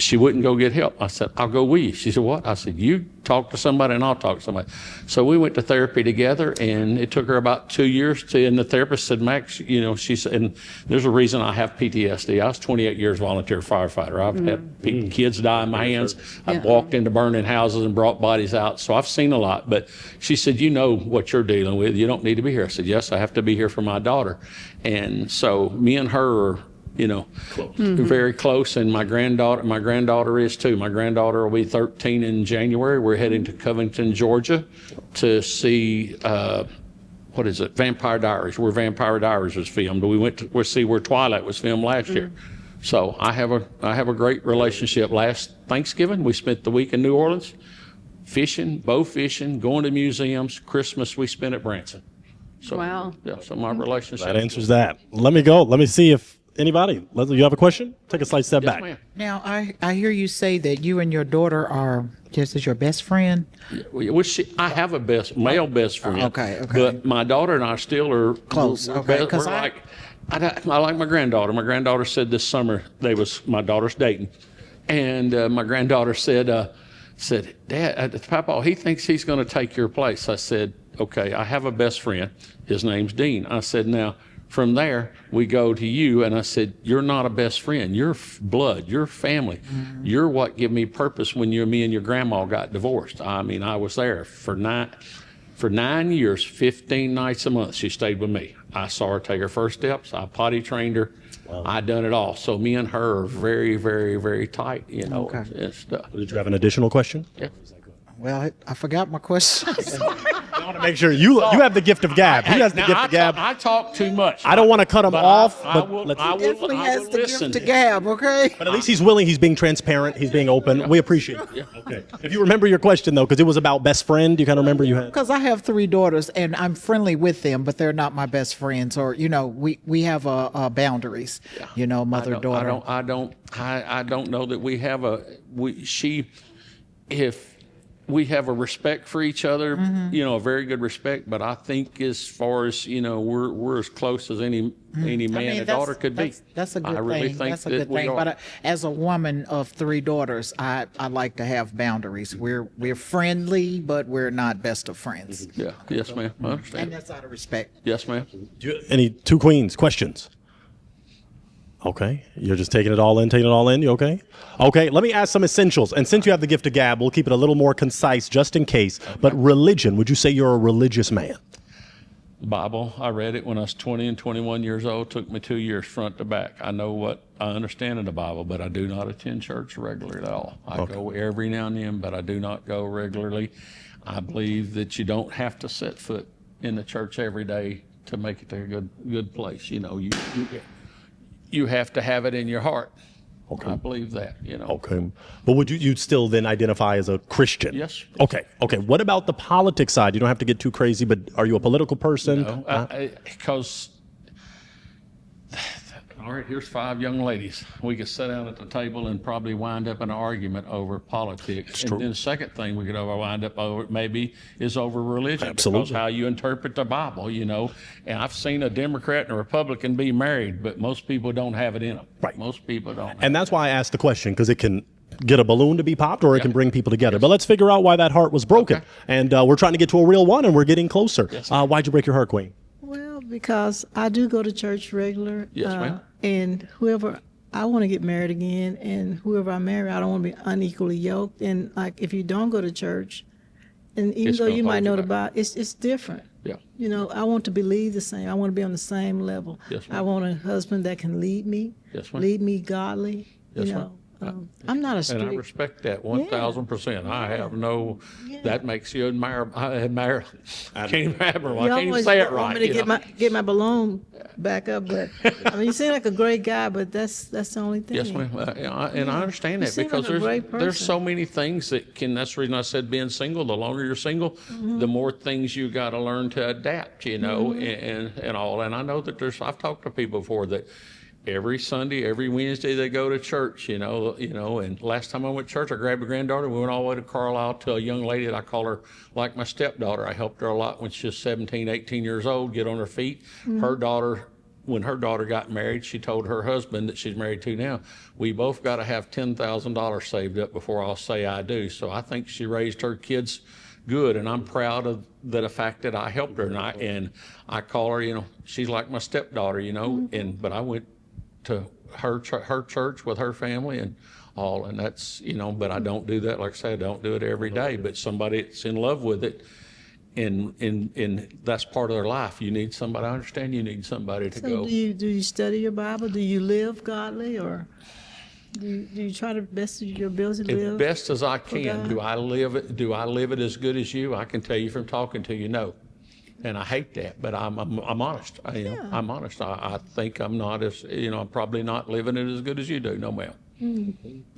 Speaker 10: she wouldn't go get help. I said, I'll go with you. She said, what? I said, you talk to somebody and I'll talk to somebody. So we went to therapy together, and it took her about 2 years and the therapist said, Max, you know, she said, and there's a reason I have PTSD. I was 28 years volunteer firefighter. I've had kids die in my hands. I've walked into burning houses and brought bodies out. So I've seen a lot. But she said, you know what you're dealing with. You don't need to be here. I said, yes, I have to be here for my daughter. And so me and her are, you know, very close, and my granddaughter is too. My granddaughter will be 13 in January. We're heading to Covington, Georgia, to see what is it? Vampire Diaries. Where Vampire Diaries was filmed. We went to see where Twilight was filmed last year. So I have a great relationship. Last Thanksgiving, we spent the week in New Orleans, fishing, bow fishing, going to museums. Christmas we spent at Branson. So,
Speaker 4: Wow.
Speaker 10: Yeah. So my relationship.
Speaker 7: That answers that. Let me go. Let me see if anybody, you have a question? Take a slight step back.
Speaker 10: Ma'am.
Speaker 3: Now, I hear you say that you and your daughter are just as your best friend.
Speaker 10: I have a male best friend.
Speaker 3: Okay.
Speaker 10: But my daughter and I still are
Speaker 3: Close, okay, 'cause
Speaker 10: I like my granddaughter. My granddaughter said this summer, my daughter's dating, and my granddaughter said, Dad, Papa, he thinks he's going to take your place. I said, okay, I have a best friend. His name's Dean. I said, now, from there, we go to you, and I said, you're not a best friend. You're blood. You're family. You're what gave me purpose when me and your grandma got divorced. I mean, I was there for 9 years, 15 nights a month. She stayed with me. I saw her take her first steps. I potty trained her. Wow. I done it all. So me and her are very, very, very tight, you know.
Speaker 3: Okay.
Speaker 10: And stuff.
Speaker 7: Did you have an additional question?
Speaker 10: Yeah.
Speaker 3: Well, I forgot my question.
Speaker 7: I want to make sure you have the gift of gab. He has the gift of gab.
Speaker 10: I talk too much.
Speaker 7: I don't want to cut him off,
Speaker 10: I
Speaker 7: but
Speaker 10: will
Speaker 3: gift
Speaker 10: listen.
Speaker 3: to gab, okay?
Speaker 7: But at least he's willing. He's being transparent. He's being open. We appreciate it. Yeah. Okay. If you remember your question, though, because it was about best friend, you kind of remember you had.
Speaker 3: Because I have 3 daughters, and I'm friendly with them, but they're not my best friends. Or, you know, we have boundaries. Yeah. You know, mother daughter.
Speaker 10: I don't know that we have if we have a respect for each other, you know, a very good respect. But I think as far as, you know, we're as close as any man and daughter could be.
Speaker 3: That's a good thing.
Speaker 10: I really think
Speaker 3: that's a good thing. But as a woman of 3 daughters, I like to have boundaries. We're friendly, but we're not best of friends.
Speaker 10: Yeah. Yes, ma'am. I understand.
Speaker 3: And that's out of respect.
Speaker 10: Yes, ma'am.
Speaker 7: Any 2 queens questions? Okay, you're just taking it all in. You okay? Okay, let me ask some essentials. And since you have the gift of gab, we'll keep it a little more concise just in case. But religion, would you say you're a religious man?
Speaker 10: The Bible, I read it when I was 20 and 21 years old. Took me 2 years front to back. I know what I understand in the Bible, but I do not attend church regularly at all. I go every now and then, but I do not go regularly. I believe that you don't have to set foot in the church every day to make it a good place. You know, you have to have it in your heart I believe that, you know.
Speaker 7: Okay. But would you'd still then identify as a Christian?
Speaker 10: Yes.
Speaker 7: Okay. Okay. What about the politics side? You don't have to get too crazy, but are you a political person?
Speaker 10: No, because, all right, here's 5 young ladies. We could sit down at the table and probably wind up in an argument over politics. And then the second thing we could wind up over maybe is over religion.
Speaker 7: Absolutely.
Speaker 10: Because how you interpret the Bible, you know. And I've seen a Democrat and a Republican be married, but most people don't have it in them.
Speaker 7: Right.
Speaker 10: Most people don't.
Speaker 7: And that's why I asked the question, because it can get a balloon to be popped or it can bring people together. But let's figure out why that heart was broken.
Speaker 10: Okay.
Speaker 7: And we're trying to get to a real one, and we're getting closer.
Speaker 10: Yes,
Speaker 7: Why'd you break your heart, Queen?
Speaker 1: Well, because I do go to church regular.
Speaker 10: Yes, ma'am.
Speaker 1: And whoever, I want to get married again, and whoever I marry, I don't want to be unequally yoked. And like, if you don't go to church, and even
Speaker 10: It's
Speaker 1: though
Speaker 10: gonna
Speaker 1: you might
Speaker 10: hold
Speaker 1: know
Speaker 10: you
Speaker 1: the
Speaker 10: back.
Speaker 1: Bible, it's different.
Speaker 10: Yeah.
Speaker 1: You know, I want to believe the same. I want to be on the same level.
Speaker 10: Yes, ma'am.
Speaker 1: I want a husband that can lead me,
Speaker 10: Yes, ma'am.
Speaker 1: lead me godly.
Speaker 10: Yes,
Speaker 1: you
Speaker 10: ma'am.
Speaker 1: know, I'm not a
Speaker 10: And I
Speaker 1: strict.
Speaker 10: respect that 1,000%. I have no, that makes you admire, I admire, I can't even remember, I
Speaker 1: You
Speaker 10: can't even
Speaker 1: always
Speaker 10: say it
Speaker 1: want
Speaker 10: right.
Speaker 1: me to
Speaker 10: you know.
Speaker 1: get my balloon back up, but I mean, you seem like a great guy, but that's the only thing.
Speaker 10: Yes, ma'am. And I understand
Speaker 1: You
Speaker 10: that
Speaker 1: seem
Speaker 10: because
Speaker 1: like a great
Speaker 10: there's
Speaker 1: person.
Speaker 10: so many things that can, that's the reason I said being single, the longer you're single, the more things you got to learn to adapt, you know, and all. And I know that I've talked to people before that every Sunday, every Wednesday they go to church, you know, and last time I went to church, I grabbed a granddaughter, we went all the way to Carlisle to a young lady that I call her like my stepdaughter. I helped her a lot when she was 17, 18 years old, get on her feet. Her daughter, when her daughter got married, she told her husband that she's married to now, we both got to have $10,000 saved up before I'll say I do. So I think she raised her kids good, and I'm proud of the fact that I helped her, and I call her, you know, she's like my stepdaughter, you know, but I went to her church with her family and all, and that's, you know, but I don't do that, like I said, I don't do it every day, but somebody that's in love with it, and that's part of their life. You need somebody, I understand you need somebody to
Speaker 1: So
Speaker 10: go.
Speaker 1: do you study your Bible? Do you live godly, or do you try to best of your ability to
Speaker 10: As
Speaker 1: live?
Speaker 10: best as I can.
Speaker 1: God?
Speaker 10: Do I live it as good as you? I can tell you from talking to you, no. And I hate that, but I'm honest. I'm honest. I think I'm not as, you know, I'm probably not living it as good as you do. No, ma'am.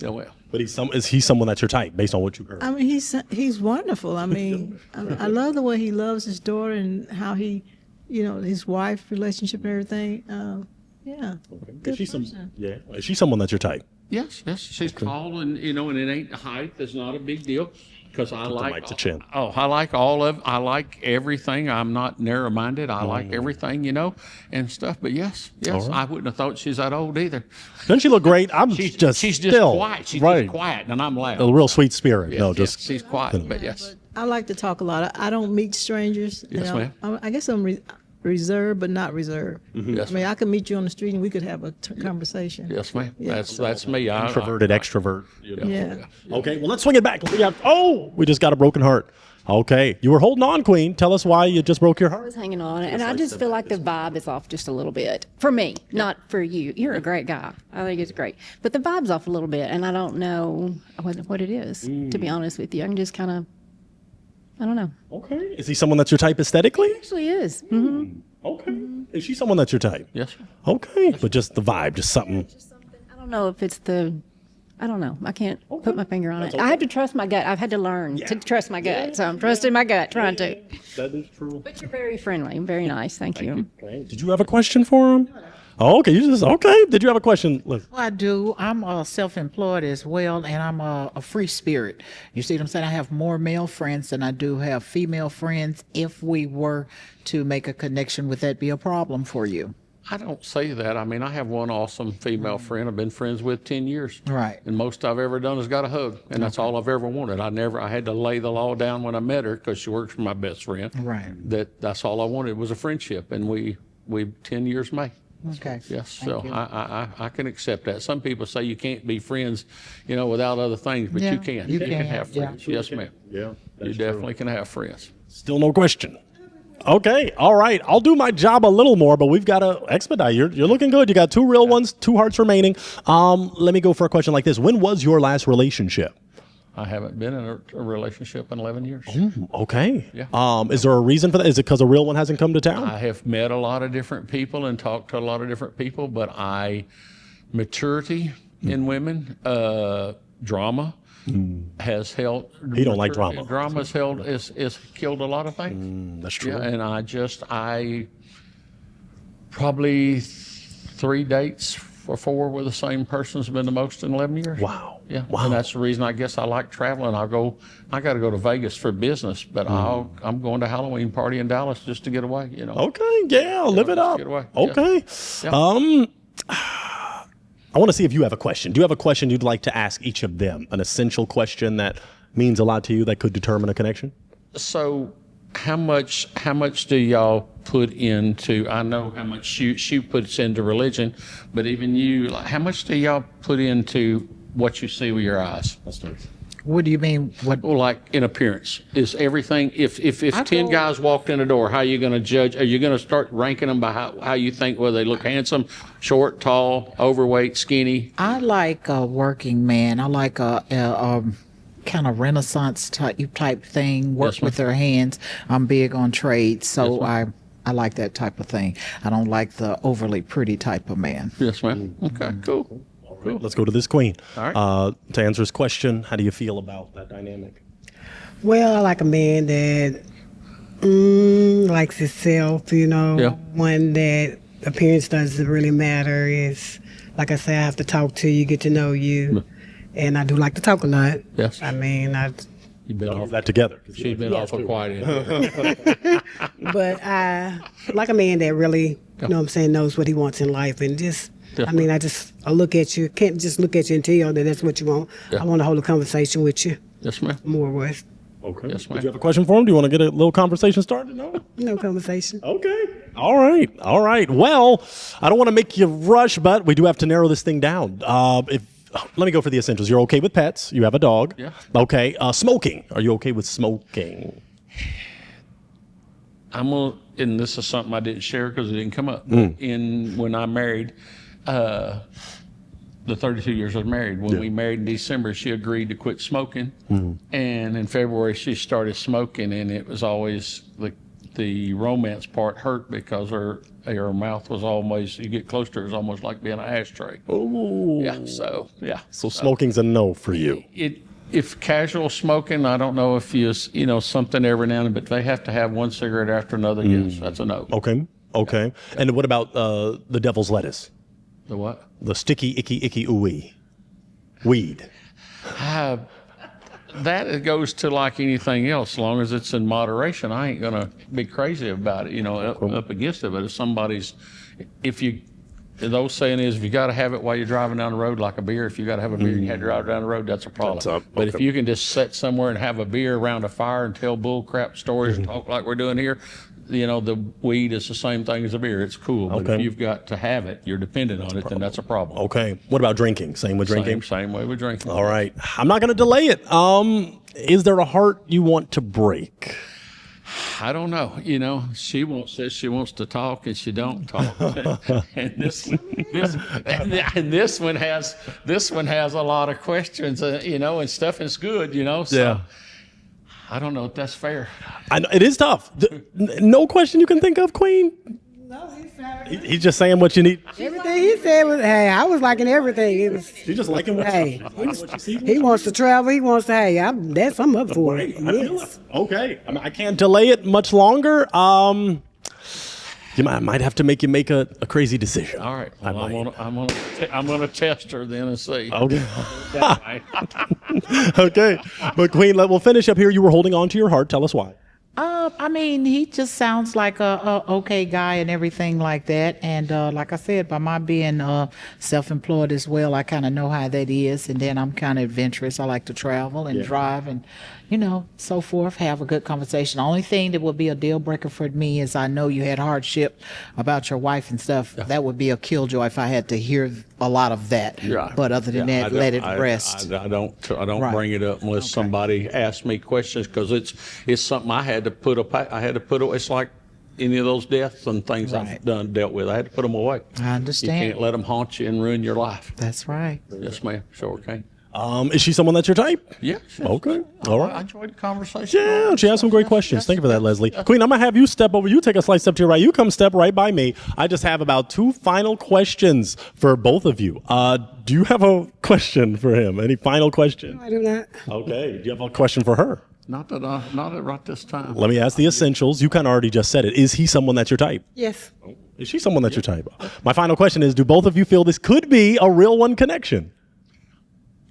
Speaker 10: No, ma'am.
Speaker 7: But is he someone that's your type, based on what you heard?
Speaker 1: I mean, he's wonderful. I mean, I love the way he loves his daughter and how he, you know, his wife relationship and everything. Yeah, good person.
Speaker 7: Is she someone that's your type?
Speaker 10: Yes. She's tall, and you know, and it ain't height. That's not a big deal. Because I like
Speaker 7: mic to chin.
Speaker 10: I like I like everything. I'm not narrow-minded. I like everything, you know, and stuff. But yes,
Speaker 7: right.
Speaker 10: I wouldn't have thought she's that old either.
Speaker 7: Doesn't she look great?
Speaker 10: She's
Speaker 7: just
Speaker 10: just quiet. She's
Speaker 7: right.
Speaker 10: just quiet, and I'm loud.
Speaker 7: A real sweet spirit.
Speaker 10: Yes,
Speaker 7: No,
Speaker 10: yes,
Speaker 7: just
Speaker 10: she's quiet, but yes.
Speaker 1: I like to talk a lot. I don't meet strangers.
Speaker 10: Yes,
Speaker 1: you know.
Speaker 10: ma'am.
Speaker 1: I guess I'm reserved, but not reserved.
Speaker 10: Yes,
Speaker 1: I mean, I can meet you on the street and we could have a conversation.
Speaker 10: Yes, ma'am.
Speaker 1: Yeah.
Speaker 10: That's me.
Speaker 7: introverted, extrovert. You know.
Speaker 1: Yeah.
Speaker 7: Okay, well, let's swing it back. We just got a broken heart. Okay, you were holding on, Queen. Tell us why you just broke your
Speaker 4: I
Speaker 7: heart.
Speaker 4: was hanging on, and I just feel like the vibe is off just a little bit for me, not for you. You're a great guy. I think it's great, but the vibe's off a little bit, and I don't know what it is. To be honest with you, I'm just kind of, I don't know.
Speaker 7: Okay, is he someone that's your type aesthetically?
Speaker 4: Actually, is. Mm-hmm.
Speaker 7: Okay, is she someone that's your type?
Speaker 10: Yes.
Speaker 7: Okay, but just the vibe, just something.
Speaker 4: I don't know if it's the. I don't know. I can't put my finger on it. I have to trust my gut. I've had to learn to trust my gut. So I'm trusting my gut, trying to.
Speaker 7: That is true.
Speaker 4: But you're very friendly, very nice. Thank you.
Speaker 7: Did you have a question for him? Oh, okay, okay. Did you have a question? Liz?
Speaker 3: I do. I'm self-employed as well, and I'm a free spirit. You see what I'm saying? I have more male friends than I do have female friends. If we were to make a connection, would that be a problem for you?
Speaker 10: I don't say that. I mean, I have one awesome female friend I've been friends with 10 years.
Speaker 3: Right.
Speaker 10: And most I've ever done is got a hug, and that's all I've ever wanted. I had to lay the law down when I met her because she works for my best friend.
Speaker 3: Right.
Speaker 10: That's all I wanted was a friendship, and we 10 years May.
Speaker 3: Okay.
Speaker 10: Yes,
Speaker 3: Thank
Speaker 10: so
Speaker 3: you.
Speaker 10: I can accept that. Some people say you can't be friends, you know, without other things, but
Speaker 3: Yeah,
Speaker 10: you can.
Speaker 3: you
Speaker 10: can
Speaker 3: can,
Speaker 10: have
Speaker 3: yeah.
Speaker 10: friends. Yes, ma'am.
Speaker 7: Yeah,
Speaker 10: You definitely can have friends.
Speaker 7: Still no question. Okay, all right. I'll do my job a little more, but we've got to expedite. You're looking good. You got 2 real ones, 2 hearts remaining. Let me go for a question like this. When was your last relationship?
Speaker 10: I haven't been in a relationship in 11 years.
Speaker 7: Okay.
Speaker 10: Yeah.
Speaker 7: Is there a reason for that? Is it because a real one hasn't come to town?
Speaker 10: I have met a lot of different people and talked to a lot of different people, but maturity in women. Drama has held.
Speaker 7: He don't like drama.
Speaker 10: Drama's held is killed a lot of things.
Speaker 7: That's true.
Speaker 10: Yeah, and I probably 3 dates or 4 with the same person has been the most in 11 years.
Speaker 7: Wow.
Speaker 10: Yeah.
Speaker 7: Wow.
Speaker 10: And that's the reason I guess I like traveling. I got to go to Vegas for business, but I'm going to Halloween party in Dallas just to get away, you know.
Speaker 7: Okay, yeah, live it up.
Speaker 10: get away.
Speaker 7: Okay.
Speaker 10: Yeah.
Speaker 7: I want to see if you have a question. Do you have a question you'd like to ask each of them? An essential question that means a lot to you that could determine a connection?
Speaker 10: So how much do y'all put into, I know how much she puts into religion, but even you, like, how much do y'all put into what you see with your eyes?
Speaker 3: What do you mean? What?
Speaker 10: Well, like in appearance, is everything, if 10 guys walked in the door, how are you going to judge? Are you going to start ranking them by how you think, whether they look handsome, short, tall, overweight, skinny?
Speaker 3: I like a working man. I like a kind of Renaissance type thing, work
Speaker 10: Yes, ma'am.
Speaker 3: with their hands. I'm big on trade, so
Speaker 10: Yes,
Speaker 3: I like that type of thing. I don't like the overly pretty type of man.
Speaker 10: Yes, ma'am. Okay, cool.
Speaker 7: Let's go to this queen.
Speaker 10: All right.
Speaker 7: To answer his question, how do you feel about that dynamic?
Speaker 5: Well, I like a man that likes himself, you know.
Speaker 10: Yeah.
Speaker 5: One that appearance doesn't really matter. Is, like I say, I have to talk to you, get to know you. And I do like to talk a lot.
Speaker 10: Yes.
Speaker 5: I mean,
Speaker 10: You've been
Speaker 7: All
Speaker 10: off,
Speaker 7: that together.
Speaker 10: she's been awful quiet in here.
Speaker 5: but I like a man that really, you know what I'm saying, knows what he wants in life. And just, I mean, I look at you, can't just look at you and tell you that that's what you want.
Speaker 10: Yeah.
Speaker 5: I want to hold a conversation with you,
Speaker 10: Yes, ma'am.
Speaker 5: more with.
Speaker 7: Okay.
Speaker 10: Yes,
Speaker 7: Did
Speaker 10: ma'am.
Speaker 7: you have a question for him? Do you want to get a little conversation started? No?
Speaker 5: No conversation.
Speaker 7: Okay. All right. All right. Well, I don't want to make you rush, but we do have to narrow this thing down. Let me go for the essentials. You're okay with pets. You have a dog.
Speaker 10: Yeah.
Speaker 7: Okay. Smoking. Are you okay with smoking?
Speaker 10: And this is something I didn't share because it didn't come up. When I married, the 32 years I was married, when we married in December, she agreed to quit smoking. And in February, she started smoking, and it was always the romance part hurt because her mouth was always, you get close to her, it's almost like being an ashtray.
Speaker 7: Oh.
Speaker 10: Yeah, so, yeah.
Speaker 7: So smoking's a no for you.
Speaker 10: If casual smoking, I don't know if you know, something every now and then, but they have to have one cigarette after another, yes, that's a no.
Speaker 7: Okay. Okay. And what about the devil's lettuce?
Speaker 10: The what?
Speaker 7: The sticky, icky, ooey. Weed.
Speaker 10: That goes to like anything else. As long as it's in moderation, I ain't gonna be crazy about it. You know, up against it. But the old saying is, if you got to have it while you're driving down the road, like a beer. If you got to have a beer, and you had to drive down the road. That's a problem. But if you can just sit somewhere and have a beer around a fire and tell bull crap stories and talk like we're doing here, you know, the weed is the same thing as a beer. It's cool. But if you've got to have it, you're dependent on it, then that's a problem.
Speaker 7: Okay. What about drinking? Same with drinking?
Speaker 10: Same way with drinking.
Speaker 7: All right. I'm not going to delay it. Is there a heart you want to break?
Speaker 10: I don't know. You know, says she wants to talk and she don't talk. and this one has a lot of questions, you know, and stuff is good, you know. So
Speaker 7: Yeah.
Speaker 10: I don't know if that's fair.
Speaker 7: I know, it is tough. No question you can think of, Queen?
Speaker 5: No,
Speaker 7: He's just saying what you need.
Speaker 5: everything he said was, hey, I was liking everything. It was,
Speaker 7: She's just liking what
Speaker 5: hey,
Speaker 7: what you see.
Speaker 5: he wants to travel. He wants to, hey, I'm up for it.
Speaker 7: I feel
Speaker 5: Yes.
Speaker 7: it. Okay. I can't delay it much longer. I might have to make you make a crazy decision.
Speaker 10: All right.
Speaker 7: I
Speaker 10: Well,
Speaker 7: might.
Speaker 10: I'm gonna test her then and see.
Speaker 7: Okay. Okay. But Queen, we'll finish up here. You were holding on to your heart. Tell us why.
Speaker 3: I mean, he just sounds like a okay guy and everything like that. And like I said, by my being self-employed as well, I kind of know how that is. And then I'm kind of adventurous. I like to travel and drive and, you know, so forth, have a good conversation. The only thing that would be a deal breaker for me is I know you had hardship about your wife and stuff. That would be a killjoy if I had to hear a lot of that.
Speaker 10: Yeah.
Speaker 3: But other than that, let it rest.
Speaker 10: I don't
Speaker 3: Right.
Speaker 10: bring it up unless somebody asks me questions because it's something I had to put away. It's like any of those deaths and things I've dealt with. I had to put them away.
Speaker 3: I understand.
Speaker 10: You can't let them haunt you and ruin your life.
Speaker 3: That's right.
Speaker 10: Yes, ma'am. Sure can.
Speaker 7: Is she someone that's your type?
Speaker 10: Yeah.
Speaker 7: Okay. All right.
Speaker 10: I enjoyed the conversation.
Speaker 7: Yeah, she has some great questions. Thank you for that, Leslie. Queen, I'm going to have you step over. You take a slight step to your right. You come step right by me. I just have about 2 final questions for both of you. Do you have a question for him? Any final question?
Speaker 5: I do not.
Speaker 7: Okay. Do you have a question for her?
Speaker 10: Not at right this time.
Speaker 7: Let me ask the essentials. You kind of already just said it. Is he someone that's your type?
Speaker 5: Yes.
Speaker 7: Is she someone that's your type? My final question is, do both of you feel this could be a real one connection?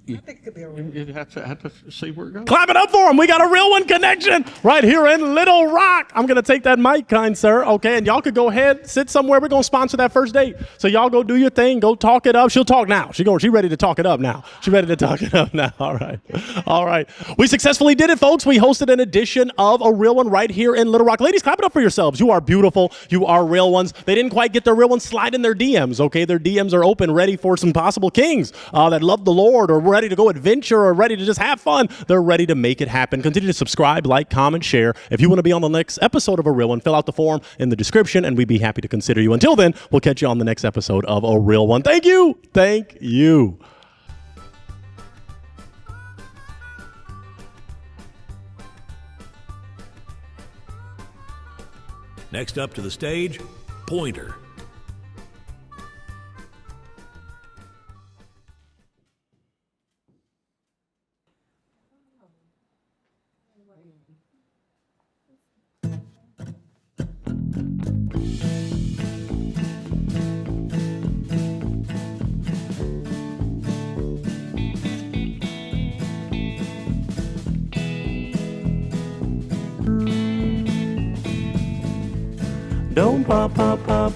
Speaker 5: I think it could be a real.
Speaker 10: You'd have to see where it goes.
Speaker 7: Clap it up for him. We got a real one connection right here in Little Rock. I'm going to take that mic, kind sir. Okay, and y'all could go ahead, sit somewhere. We're going to sponsor that first date. So y'all go do your thing. Go talk it up. She'll talk now. She ready to talk it up now. She ready to talk it up now. All right. All right. We successfully did it, folks. We hosted an edition of A Real One right here in Little Rock. Ladies, clap it up for yourselves. You are beautiful. You are real ones. They didn't quite get their real ones. Slide in their DMs, okay? Their DMs are open, ready for some possible kings that love the Lord or ready to go adventure or ready to just have fun. They're ready to make it happen. Continue to subscribe, like, comment, share. If you want to be on the next episode of A Real One, fill out the form in the description, and we'd be happy to consider you. Until then, we'll catch you on the next episode of A Real One. Thank you. Thank you.
Speaker 11: Next up to the stage, Pointer.
Speaker 7: Don't pop, pop, pop,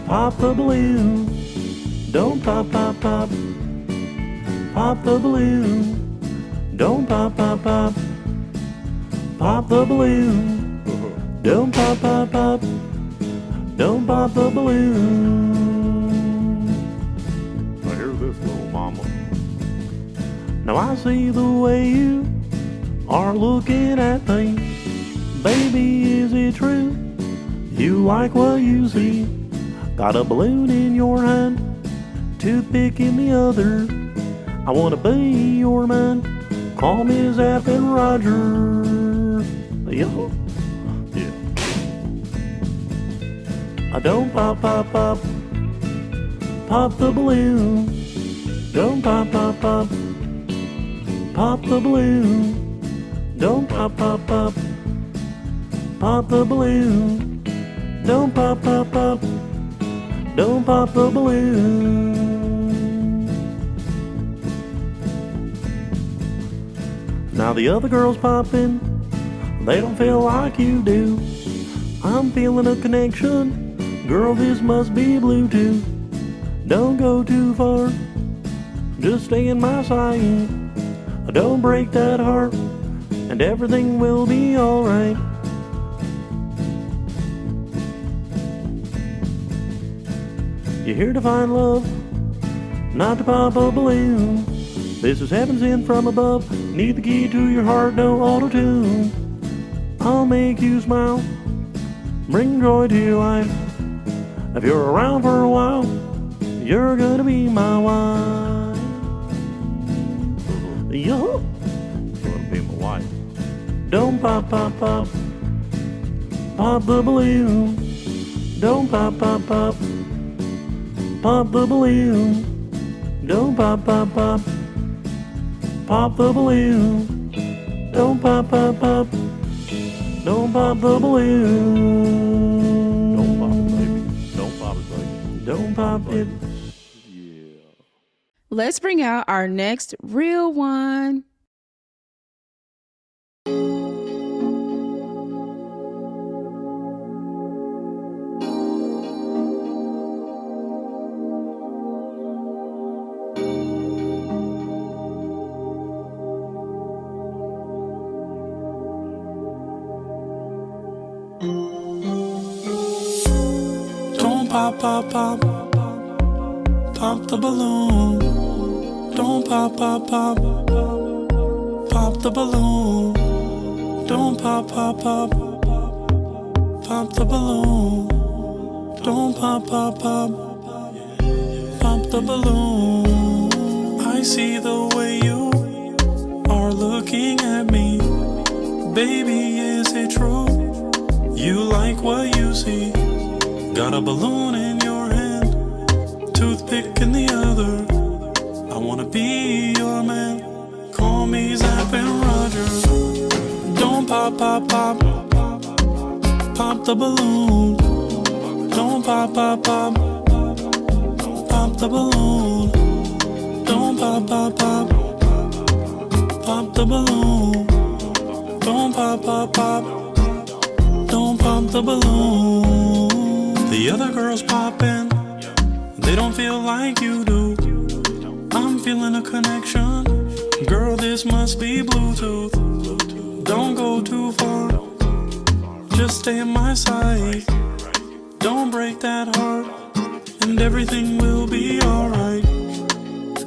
Speaker 7: pop the balloon. Don't pop, pop, pop, pop the balloon. Don't pop, pop, pop, pop the balloon. Don't pop, pop, pop, don't pop the balloon. Now hear this, little mama. Now I see the way you are looking at me. Baby, is it true? You like what you see? Got a balloon in your hand, toothpick in the other. I wanna be your man. Call me Zap and Roger. Yo. Yeah. I don't pop, pop, pop, pop the balloon. Don't pop, pop, pop, pop the balloon. Don't pop, pop, pop, pop the balloon. Don't pop, pop, pop, don't pop the balloon. Now the other girls popping, they don't feel like you do. I'm feeling a connection, girl, this must be Bluetooth. Don't go too far, just stay in my sight. Don't break that heart, and everything will be alright. You're here to find love, not to pop a balloon. This is heaven sent from above. Need the key to your heart, no auto-tune. I'll make you smile, bring joy to your life. If you're around for a while, you're gonna be my wife. Yo, you're gonna be my wife. Don't pop, pop, pop, pop the balloon. Don't pop, pop, pop, pop the balloon. Don't pop, pop, pop, pop the balloon. Don't pop, pop, pop, don't pop the balloon. Don't pop it, baby. Don't pop it, baby. Don't pop it. Yeah.
Speaker 12: Let's bring out our next real one.
Speaker 2: Don't pop, pop, pop, pop the balloon. Don't pop, pop, pop, pop the balloon. Don't pop, pop, pop, pop the balloon. Don't pop, pop, pop, pop the balloon. I I see the way you are looking at me. Baby, is it true? You like what you see. Got a balloon in your hand, toothpick in the other. I wanna be your man. Call me Zap and Roger. Don't pop, pop, pop. Pop the balloon. Don't pop, pop, pop. Pop the balloon. Don't pop, pop, pop. Pop the balloon. Don't pop, pop, pop. Don't pop the balloon. The other girls poppin', they don't feel like you do. I'm feeling a connection. Girl, this must be Bluetooth. Don't go too far. Just stay in my sight. Don't break that heart, and everything will be alright.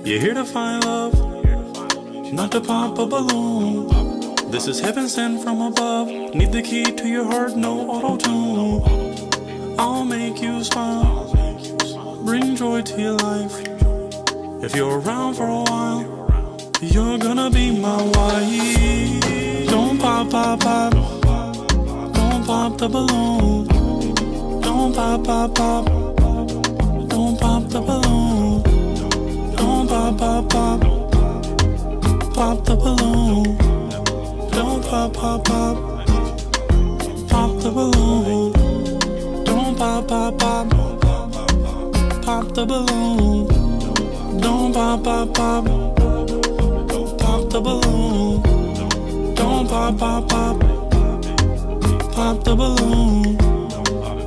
Speaker 2: You're here to find love, not to pop a balloon. This is heaven sent from above. Need the key to your heart, no auto-tune. I'll make you smile, bring joy to your life. If you're around for a while, you're gonna be my wife. Don't pop, pop, pop. Don't pop the balloon. Don't pop, pop, pop. Don't pop the balloon. Don't pop, pop, pop. Pop the balloon. Don't pop, pop, pop. Pop the balloon. Don't pop, pop, pop. Pop the balloon. Don't pop, pop, pop. Pop the balloon. Don't pop, pop, pop. Pop the balloon.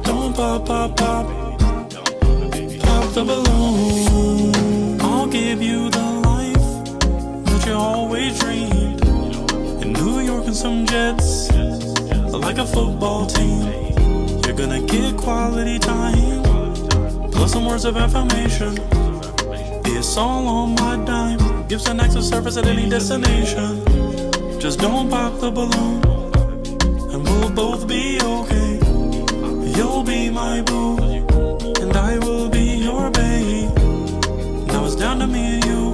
Speaker 2: Don't pop, pop, pop. Pop the balloon. I'll give you the life that you always dreamed. In New York and some jets, like a football team. You're gonna get quality time, plus some words of affirmation. It's all on my dime. Gives an access service at any destination. Just don't pop the balloon, and we'll both be okay. You'll be my boo, and I will be your babe. Now it's down to me and you,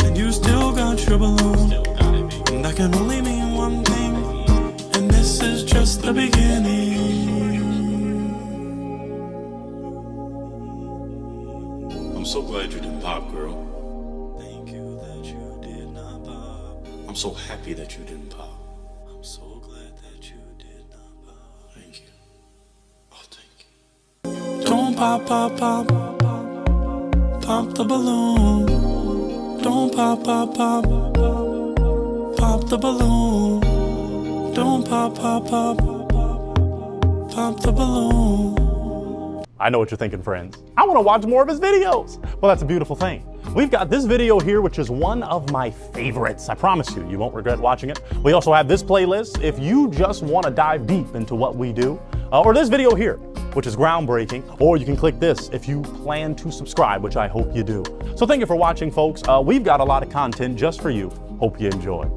Speaker 2: and you still got your balloon. And that can only mean one thing, and this is just the beginning.
Speaker 13: I'm so glad you didn't pop, girl. Thank you that you did not pop. I'm so happy that you didn't pop. I'm so glad that you did not pop. Thank you. Oh, thank you.
Speaker 2: Don't pop, pop, pop. Pop the balloon. Don't pop, pop, pop. Pop the balloon. Don't pop, pop, pop. Pop the balloon.
Speaker 7: I know what you're thinking, friends. I want to watch more of his videos. Well, that's a beautiful thing. We've got this video here, which is one of my favorites. I promise you, you won't regret watching it. We also have this playlist if you just want to dive deep into what we do. Or this video here, which is groundbreaking. Or you can click this if you plan to subscribe, which I hope you do. So thank you for watching, folks. We've got a lot of content just for you. Hope you enjoy.